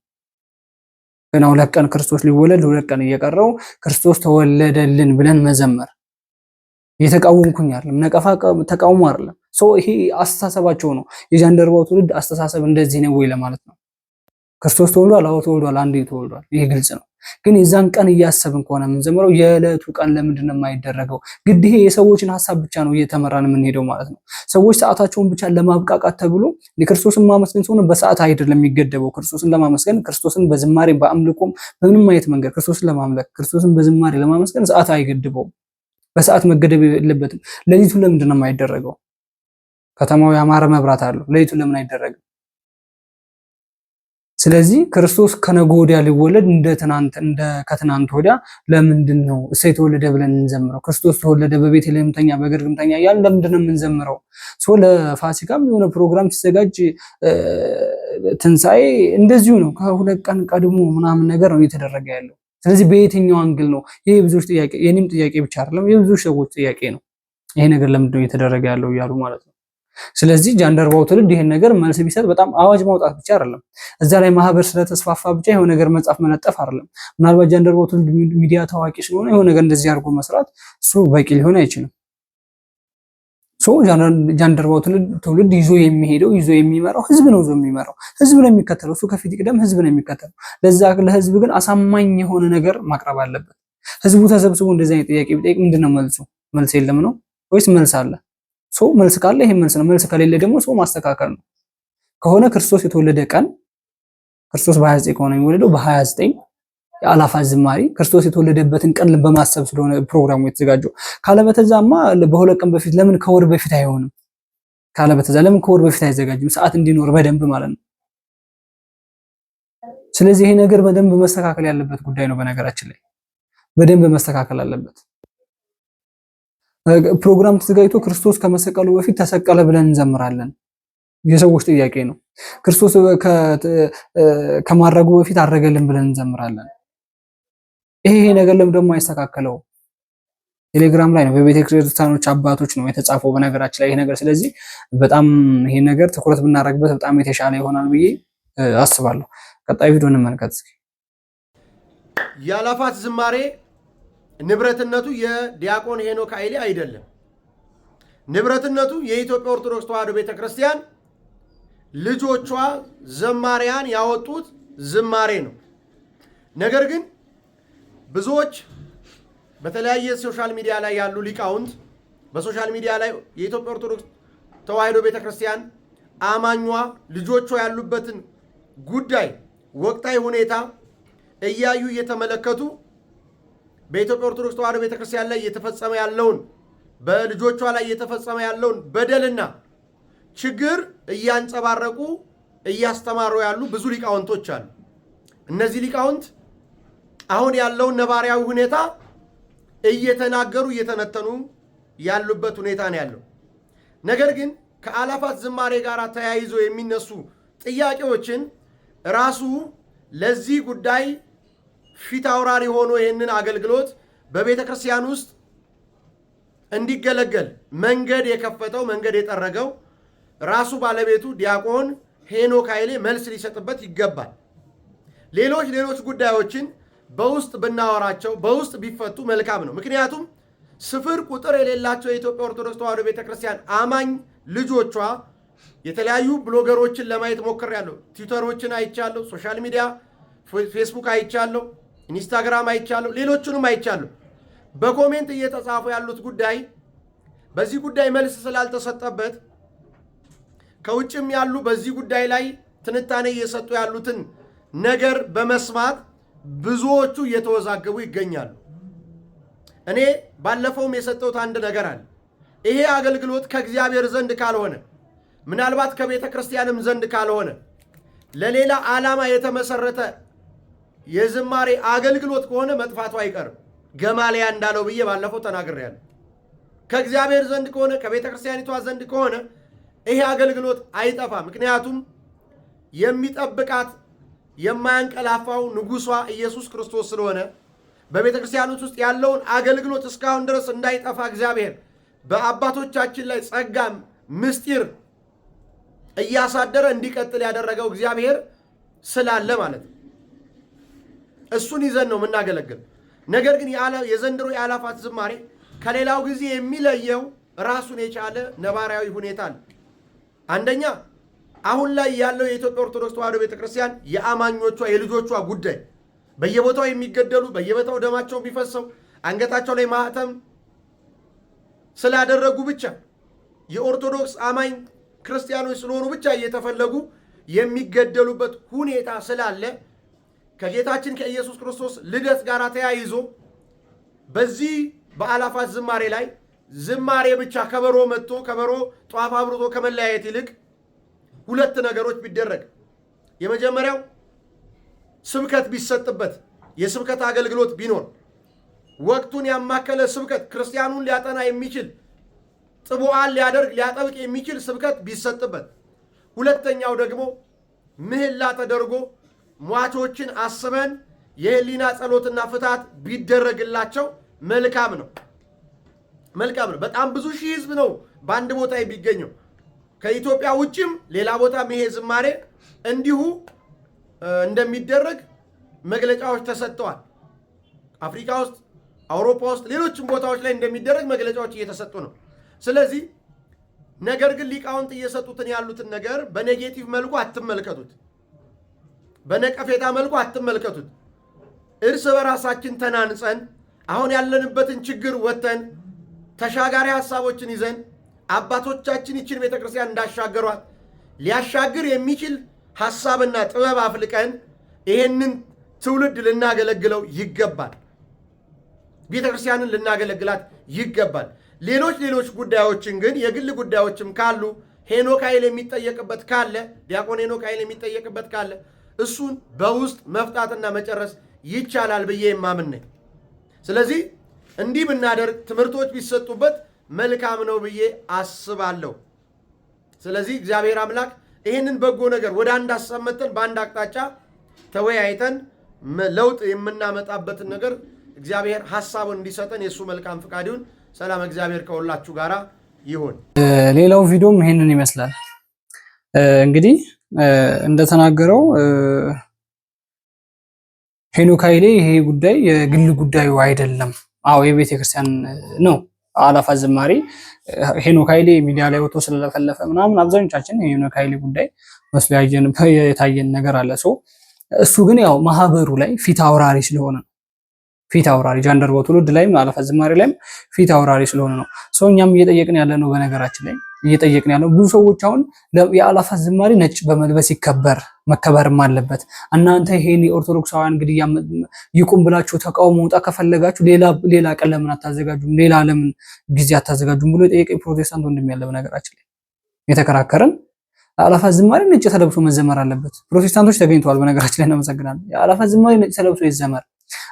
ገና 2 ቀን ክርስቶስ ሊወለድ 2 ቀን እየቀረው ክርስቶስ ተወለደልን ብለን መዘመር የተቃወምኩኝ አይደለም፣ ነቀፋ ተቃውሞ አይደለም። ይሄ አስተሳሰባቸው ነው። የጃንደረባው ትውልድ አስተሳሰብ እንደዚህ ነው ወይ ለማለት ነው። ክርስቶስ ተወልዷል፣ አዎ ተወልዷል፣ አንዴ ተወልዷል፣ ይሄ ግልጽ ነው። ግን የዛን ቀን እያሰብን ከሆነ የምንዘምረው የዕለቱ ቀን ለምንድን ነው የማይደረገው? ግድ ይሄ የሰዎችን ሐሳብ ብቻ ነው እየተመራን የምንሄደው ማለት ነው። ሰዎች ሰዓታቸውን ብቻ ለማብቃቃት ተብሎ ክርስቶስን ማመስገን ሲሆን በሰዓት አይደለም የሚገደበው። ክርስቶስን ለማመስገን ክርስቶስን በዝማሬ በአምልኮም በምንም አይነት መንገድ ክርስቶስን ለማምለክ ክርስቶስን በዝማሬ ለማመስገን ሰዓት አይገድበውም። በሰዓት መገደብ የለበትም። ሌሊቱን ለምንድን ነው የማይደረገው? ከተማው ያማረ መብራት አለው፣ ሌሊቱን ለምን አይደረግም? ስለዚህ ክርስቶስ ከነገ ወዲያ ሊወለድ እንደ ከትናንት ወዲያ ለምንድን ነው እሰይ ተወለደ ብለን እንዘምረው? ክርስቶስ ተወለደ በቤተልሔም ተኛ በግርግም ተኛ እያልን ለምንድን ነው የምንዘምረው? ለፋሲካም የሆነ ፕሮግራም ሲዘጋጅ ትንሣኤ እንደዚሁ ነው። ከ2 ቀን ቀድሞ ምናምን ነገር ነው እየተደረገ ያለው። ስለዚህ በየትኛው አንግል ነው? ይሄ ብዙዎች ጥያቄ፣ የኔም ጥያቄ ብቻ አይደለም፣ የብዙ ሰዎች ጥያቄ ነው። ይሄ ነገር ለምንድን ነው እየተደረገ ያለው እያሉ ማለት ነው። ስለዚህ ጃንደረባው ትውልድ ይሄን ነገር መልስ ቢሰጥ በጣም አዋጅ ማውጣት ብቻ አይደለም፣ እዛ ላይ ማህበር ስለተስፋፋ ብቻ የሆነ ነገር መጻፍ መነጠፍ አይደለም። ምናልባት ጃንደረባው ትውልድ ሚዲያ ታዋቂ ስለሆነ የሆነ ነገር እንደዚህ አድርጎ መስራት እሱ በቂ ሊሆን አይችልም። ጃንደረባው ትውልድ ይዞ የሚሄደው ይዞ የሚመራው ህዝብ ነው። ይዞ የሚመራው ህዝብ ነው የሚከተለው። እሱ ከፊት ይቅደም፣ ህዝብ ነው የሚከተለው። ለዛ ለህዝብ ግን አሳማኝ የሆነ ነገር ማቅረብ አለበት። ህዝቡ ተሰብስቦ እንደዚህ አይነት ጥያቄ ቢጠይቅ ምንድነው መልሱ? መልስ የለም ነው ወይስ መልስ አለ? መልስ ካለ ይሄ መልስ ነው። መልስ ከሌለ ደግሞ ማስተካከል ነው። ከሆነ ክርስቶስ የተወለደ ቀን ክርስቶስ በ29 ከሆነ የሚወለደው በ29 የአላፋት ዝማሬ ክርስቶስ የተወለደበትን ቀን በማሰብ ስለሆነ ፕሮግራሙ የተዘጋጀው። ካለበተዛማ በሁለት ቀን በፊት ለምን ከወር በፊት አይሆንም? ካለበተዛ ለምን ከወር በፊት አይዘጋጅም? ሰዓት እንዲኖር በደንብ ማለት ነው። ስለዚህ ይሄ ነገር በደንብ መስተካከል ያለበት ጉዳይ ነው። በነገራችን ላይ በደንብ መስተካከል አለበት። ፕሮግራም ተዘጋጅቶ ክርስቶስ ከመሰቀሉ በፊት ተሰቀለ ብለን እንዘምራለን። የሰዎች ጥያቄ ነው። ክርስቶስ ከማረጉ በፊት አረገልን ብለን እንዘምራለን። ይሄ ነገር ለምን ደግሞ አይስተካከለው? ቴሌግራም ላይ ነው፣ በቤተ ክርስቲያኖች አባቶች ነው የተጻፈው በነገራችን ላይ ይሄ ነገር። ስለዚህ በጣም ይሄ ነገር ትኩረት ብናደርግበት በጣም የተሻለ ይሆናል ብዬ አስባለሁ። ቀጣይ ቪዲዮ እንመልከት እስኪ። የአላፋት ዝማሬ ንብረትነቱ የዲያቆን ሄኖክ ኃይሌ አይደለም። ንብረትነቱ የኢትዮጵያ ኦርቶዶክስ ተዋሕዶ ቤተክርስቲያን ልጆቿ ዘማሪያን ያወጡት ዝማሬ ነው። ነገር ግን ብዙዎች በተለያየ ሶሻል ሚዲያ ላይ ያሉ ሊቃውንት በሶሻል ሚዲያ ላይ የኢትዮጵያ ኦርቶዶክስ ተዋሕዶ ቤተክርስቲያን አማኟ ልጆቿ ያሉበትን ጉዳይ ወቅታዊ ሁኔታ እያዩ እየተመለከቱ በኢትዮጵያ ኦርቶዶክስ ተዋሕዶ ቤተክርስቲያን ላይ እየተፈጸመ ያለውን በልጆቿ ላይ እየተፈጸመ ያለውን በደልና ችግር እያንጸባረቁ እያስተማሩ ያሉ ብዙ ሊቃውንቶች አሉ። እነዚህ ሊቃውንት አሁን ያለውን ነባሪያዊ ሁኔታ እየተናገሩ እየተነተኑ ያሉበት ሁኔታ ነው ያለው። ነገር ግን ከአላፋት ዝማሬ ጋር ተያይዞ የሚነሱ ጥያቄዎችን ራሱ ለዚህ ጉዳይ ፊት አውራሪ ሆኖ ይህንን አገልግሎት በቤተ ክርስቲያን ውስጥ እንዲገለገል መንገድ የከፈተው መንገድ የጠረገው ራሱ ባለቤቱ ዲያቆን ሄኖክ ኃይሌ መልስ ሊሰጥበት ይገባል። ሌሎች ጉዳዮችን በውስጥ ብናወራቸው በውስጥ ቢፈቱ መልካም ነው። ምክንያቱም ስፍር ቁጥር የሌላቸው የኢትዮጵያ ኦርቶዶክስ ተዋሕዶ ቤተክርስቲያን አማኝ ልጆቿ የተለያዩ ብሎገሮችን ለማየት ሞክሬያለሁ። ትዊተሮችን አይቻለሁ፣ ሶሻል ሚዲያ ፌስቡክ አይቻለሁ፣ ኢንስታግራም አይቻለሁ፣ ሌሎቹንም አይቻለሁ። በኮሜንት እየተጻፉ ያሉት ጉዳይ በዚህ ጉዳይ መልስ ስላልተሰጠበት ከውጭም ያሉ በዚህ ጉዳይ ላይ ትንታኔ እየሰጡ ያሉትን ነገር በመስማት ብዙዎቹ እየተወዛገቡ ይገኛሉ። እኔ ባለፈውም የሰጠሁት አንድ ነገር አለ። ይሄ አገልግሎት ከእግዚአብሔር ዘንድ ካልሆነ ምናልባት ከቤተ ክርስቲያንም ዘንድ ካልሆነ ለሌላ ዓላማ የተመሰረተ የዝማሬ አገልግሎት ከሆነ መጥፋቱ አይቀርም። ገማልያ እንዳለው ብዬ ባለፈው ተናግሬያለሁ። ከእግዚአብሔር ዘንድ ከሆነ ከቤተ ክርስቲያኒቷ ዘንድ ከሆነ ይሄ አገልግሎት አይጠፋ። ምክንያቱም የሚጠብቃት የማያንቀላፋው ንጉሷ ኢየሱስ ክርስቶስ ስለሆነ በቤተ ክርስቲያኖች ውስጥ ያለውን አገልግሎት እስካሁን ድረስ እንዳይጠፋ እግዚአብሔር በአባቶቻችን ላይ ጸጋም ምስጢር እያሳደረ እንዲቀጥል ያደረገው እግዚአብሔር ስላለ ማለት ነው። እሱን ይዘን ነው የምናገለግል። ነገር ግን የዘንድሮ የአላፋት ዝማሬ ከሌላው ጊዜ የሚለየው ራሱን የቻለ ነባራዊ ሁኔታ አለ። አንደኛ አሁን ላይ ያለው የኢትዮጵያ ኦርቶዶክስ ተዋሕዶ ቤተክርስቲያን የአማኞቿ የልጆቿ ጉዳይ በየቦታው የሚገደሉ በየቦታው ደማቸው የሚፈሰው አንገታቸው ላይ ማህተም ስላደረጉ ብቻ የኦርቶዶክስ አማኝ ክርስቲያኖች ስለሆኑ ብቻ እየተፈለጉ የሚገደሉበት ሁኔታ ስላለ ከጌታችን ከኢየሱስ ክርስቶስ ልደት ጋር ተያይዞ በዚህ በአላፋት ዝማሬ ላይ ዝማሬ ብቻ ከበሮ መጥቶ ከበሮ ጧፍ አብርቶ ከመለያየት ይልቅ ሁለት ነገሮች ቢደረግ፣ የመጀመሪያው ስብከት ቢሰጥበት፣ የስብከት አገልግሎት ቢኖር፣ ወቅቱን ያማከለ ስብከት ክርስቲያኑን ሊያጠና የሚችል ጥቡዓን ሊያጠብቅ የሚችል ስብከት ቢሰጥበት፣ ሁለተኛው ደግሞ ምህላ ተደርጎ ሟቾችን አስበን የህሊና ጸሎትና ፍታት ቢደረግላቸው መልካም ነው። በጣም ብዙ ሺህ ህዝብ ነው በአንድ ቦታ የሚገኘው። ከኢትዮጵያ ውጭም ሌላ ቦታም ይሄ ዝማሬ እንዲሁ እንደሚደረግ መግለጫዎች ተሰጥተዋል። አፍሪካ ውስጥ፣ አውሮፓ ውስጥ፣ ሌሎችም ቦታዎች ላይ እንደሚደረግ መግለጫዎች እየተሰጡ ነው። ስለዚህ ነገር ግን ሊቃውንት እየሰጡትን ያሉትን ነገር በኔጌቲቭ መልኩ አትመልከቱት፣ በነቀፌታ መልኩ አትመልከቱት። እርስ በራሳችን ተናንጸን አሁን ያለንበትን ችግር ወጥተን ተሻጋሪ ሐሳቦችን ይዘን አባቶቻችን ይችን ቤተክርስቲያን እንዳሻገሯት ሊያሻግር የሚችል ሐሳብና ጥበብ አፍልቀን ይሄንን ትውልድ ልናገለግለው ይገባል። ቤተክርስቲያንን ልናገለግላት ይገባል። ሌሎች ጉዳዮችን ግን የግል ጉዳዮችም ካሉ ሄኖክ ኃይል የሚጠየቅበት ካለ ዲያቆን ሄኖክ ኃይል የሚጠየቅበት ካለ እሱን በውስጥ መፍታትና መጨረስ ይቻላል ብዬ የማምን ነኝ። ስለዚህ እንዲህ ብናደርግ ትምህርቶች ቢሰጡበት መልካም ነው ብዬ አስባለሁ። ስለዚህ እግዚአብሔር አምላክ ይህንን በጎ ነገር ወደ አንድ አሰመተን በአንድ አቅጣጫ ተወያይተን ለውጥ የምናመጣበትን ነገር እግዚአብሔር ሐሳቡን እንዲሰጠን የእሱ መልካም ፍቃድ ይሁን። ሰላም እግዚአብሔር ከሁላችሁ ጋር ይሁን። ሌላው ቪዲዮም ይሄንን ይመስላል። እንግዲህ እንደተናገረው ሄኖክ ኃይሌ ይሄ ጉዳይ የግል ጉዳዩ አይደለም። አዎ የቤተ ክርስቲያን ነው። አላፋት ዝማሬ ሄኖክ ኃይሌ ሚዲያ ላይ ወጥቶ ስለለፈለፈ ምናምን አብዛኞቻችን የሄኖክ ኃይሌ ጉዳይ መስሎ የታየን ነገር አለ። እሱ ግን ያው ማህበሩ ላይ ፊት አውራሪ ስለሆነ ነው። ፊት አውራሪ ጃንደረባው ትውልድ ላይም አላፋት ዝማሬ ላይም ፊት አውራሪ ስለሆነ ነው። እኛም እየጠየቅን ያለ ነው። በነገራችን ላይ እየጠየቅን ያለው ብዙ ሰዎች አሁን የአላፋት ዝማሬ ነጭ በመልበስ መከበርም አለበት። እናንተ ይሄን የኦርቶዶክሳውያን ግድያ ይቁም ብላችሁ ተቃውሞ መውጣት ከፈለጋችሁ ሌላ ቀን ለምን አታዘጋጁም? ሌላ ለምን ጊዜ አታዘጋጁም ብሎ የጠየቀኝ ፕሮቴስታንት ወንድም ያለ በነገራችን ላይ የተከራከረን አላፋት ዝማሬ ነጭ ተለብሶ መዘመር አለበት። ፕሮቴስታንቶች ተገኝተዋል። በነገራችን ላይ እናመሰግናለን። የአላፋት ዝማሬ ነጭ ተለብሶ ይዘመር።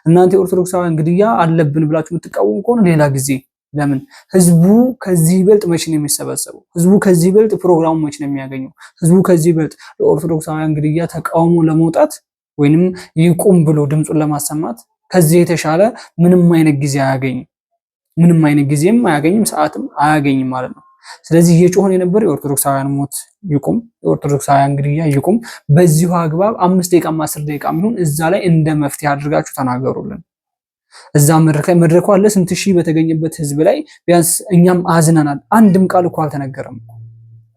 እናንተ የኦርቶዶክሳውያን ግድያ አለብን ብላችሁ የምትቃወሙ ከሆነ ሌላ ጊዜ ለምን ህዝቡ ከዚህ ይበልጥ መቼ ነው የሚሰበሰበው? ህዝቡ ከዚህ ይበልጥ ፕሮግራሙ መቼ ነው የሚያገኘው? ህዝቡ ከዚህ ይበልጥ ለኦርቶዶክሳውያን ግድያ ተቃውሞ ለመውጣት ወይንም ይቁም ብሎ ድምጹን ለማሰማት ከዚህ የተሻለ ምንም አይነት ጊዜ አያገኝም። ምንም አይነት ጊዜም አያገኝም፣ ሰዓትም አያገኝም ማለት ነው። ስለዚህ እየጮህን የነበር የኦርቶዶክሳውያን ሞት ይቁም፣ የኦርቶዶክሳውያን ግድያ ይቁም። በዚሁ አግባብ 5 ደቂቃ 10 ደቂቃ ይሁን እዛ ላይ እንደ መፍትሄ አድርጋችሁ ተናገሩልን። እዛ መድረኩ አለ ስንት ሺህ በተገኘበት ህዝብ ላይ ቢያንስ እኛም አዝነናል። አንድም ቃል እኮ አልተነገረም።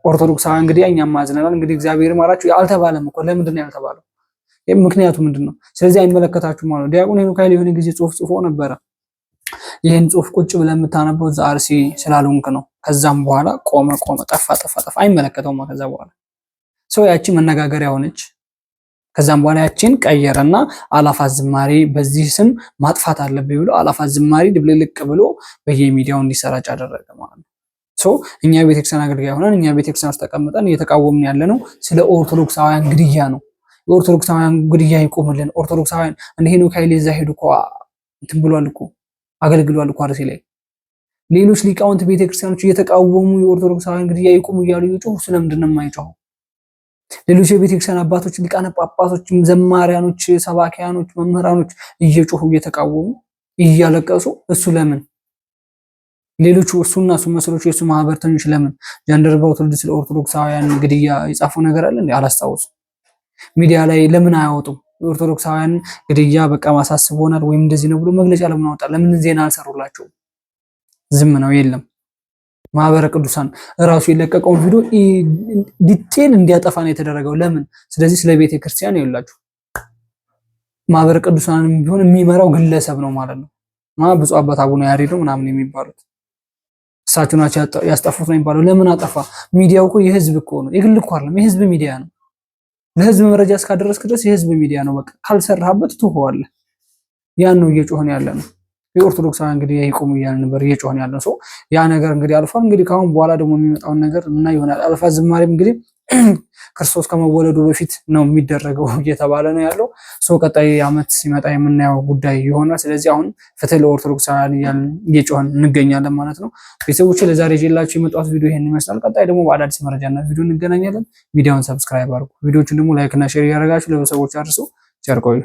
ኦርቶዶክሳውያን ግድያ እኛም አዝነናል። እንግዲህ እግዚአብሔር ማራችሁ አልተባለም እኮ። ለምንድን ነው ያልተባለው? ምክንያቱ ምንድን ነው? ስለዚህ አይመለከታችሁም ማለት ነው። ዲያቆን ሄኖክ ኃይሌ የሆነ ጊዜ ጽሁፍ ጽፎ ነበረ። ይህን ጽሁፍ ቁጭ ብለህ የምታነበው እዛ አርሲ ስላልሆንክ ነው። ከዛም በኋላ ቆመ፣ ጠፋ። አይመለከተውም። ከዛ በኋላ ያቺ መነጋገሪያ ሆነች። ከዛም በኋላ ያቺን ቀየረና አላፋት ዝማሬ በዚህ ስም ማጥፋት አለብኝ ብሎ አላፋት ዝማሬ ድብልልቅ ብሎ በየሚዲያው እንዲሰራጭ አደረገ ማለት ነው። እኛ ቤተክርስቲያን አገልጋይ ሆነን እኛ ቤተክርስቲያን ውስጥ ተቀምጠን እየተቃወምን ያለ ነው ስለ ኦርቶዶክሳውያን ግድያ ነው። የኦርቶዶክሳውያን ግድያ ይቆምልን። ኦርቶዶክሳውያን እንደ ሄኖክ ኃይሌ እዛ ሄዱ እኮ እንትን ብሏል እኮ አገልግሏል እኮ አርሲ ላይ። ሌሎች ሊቃውንት ቤተክርስቲያኖች እየተቃወሙ የኦርቶዶክሳውያን ግድያ ይቆም እያሉ እየጮሁ ስለምንድን ነው የማይጮሁ? ሌሎች የቤተክርስቲያን አባቶች፣ ሊቃነ ጳጳሶች፣ ዘማሪያኖች፣ ሰባኪያኖች፣ መምህራኖች እየጮሁ እየተቃወሙ እያለቀሱ እሱ ለምን? ሌሎቹ እሱና እሱ መስሎች የእሱ ማህበርተኞች ለምን? ጃንደረባው ትውልድ ስለ ኦርቶዶክሳውያን ግድያ የጻፈው ነገር አለ እንዴ? አላስታውስም። ሚዲያ ላይ ለምን አያወጡም? የኦርቶዶክሳውያን ግድያ በቃ ማሳስቦናል ወይም እንደዚህ ነው ብሎ መግለጫ ለምን አወጣ? ለምን ዜና አልሰሩላቸውም? ዝም ነው። የለም ማህበረ ቅዱሳን ራሱ የለቀቀውን ቪዲዮ ዲቴል እንዲያጠፋ ነው የተደረገው። ለምን? ስለዚህ ስለ ቤተ ክርስቲያን ይኸውላችሁ ማህበረ ቅዱሳንም ቢሆን የሚመራው ግለሰብ ነው ማለት ነው። ብፁዕ አባት አቡነ ያሬድ ምናምን የሚባሉት እሳቸው ናቸው ያስጠፉት ነው የሚባለው። ለምን አጠፋ? ሚዲያው እኮ የህዝብ እኮ ነው፣ የግል እኮ አይደለም፣ የህዝብ ሚዲያ ነው። ለህዝብ መረጃ እስካደረስክ ድረስ የህዝብ ሚዲያ ነው። በቃ ካልሰራህበት ትሆዋለህ። ያን ነው እየጮህን ያለ ነው። የኦርቶዶክሳውያን እንግዲህ ይቆም እያልን ነበር እየጮህን ያለ ሰው። ያ ነገር እንግዲህ አልፏል። እንግዲህ ካሁን በኋላ ደግሞ የሚመጣውን ነገር እና ይሆናል። አላፋት ዝማሬም እንግዲህ ክርስቶስ ከመወለዱ በፊት ነው የሚደረገው እየተባለ ነው ያለው። ቀጣይ ዓመት ሲመጣ የምናየው ጉዳይ ይሆናል። ስለዚህ አሁን ፍትህ ለኦርቶዶክሳውያን እያልን እየጮህን እንገኛለን ማለት ነው። ቤተሰቦች ለዛሬ ይዤላችሁ የመጣሁት ቪዲዮ ይሄን ይመስላል። ቀጣይ ደግሞ በአዳዲስ መረጃና ቪዲዮ እንገናኛለን። ቪዲዮውን ሰብስክራይብ አድርጉ። ቪዲዮዎቹን ደግሞ ላይክ እና ሼር እያደረጋችሁ ለሰዎች አድርሱ። ቸር ቆዩ።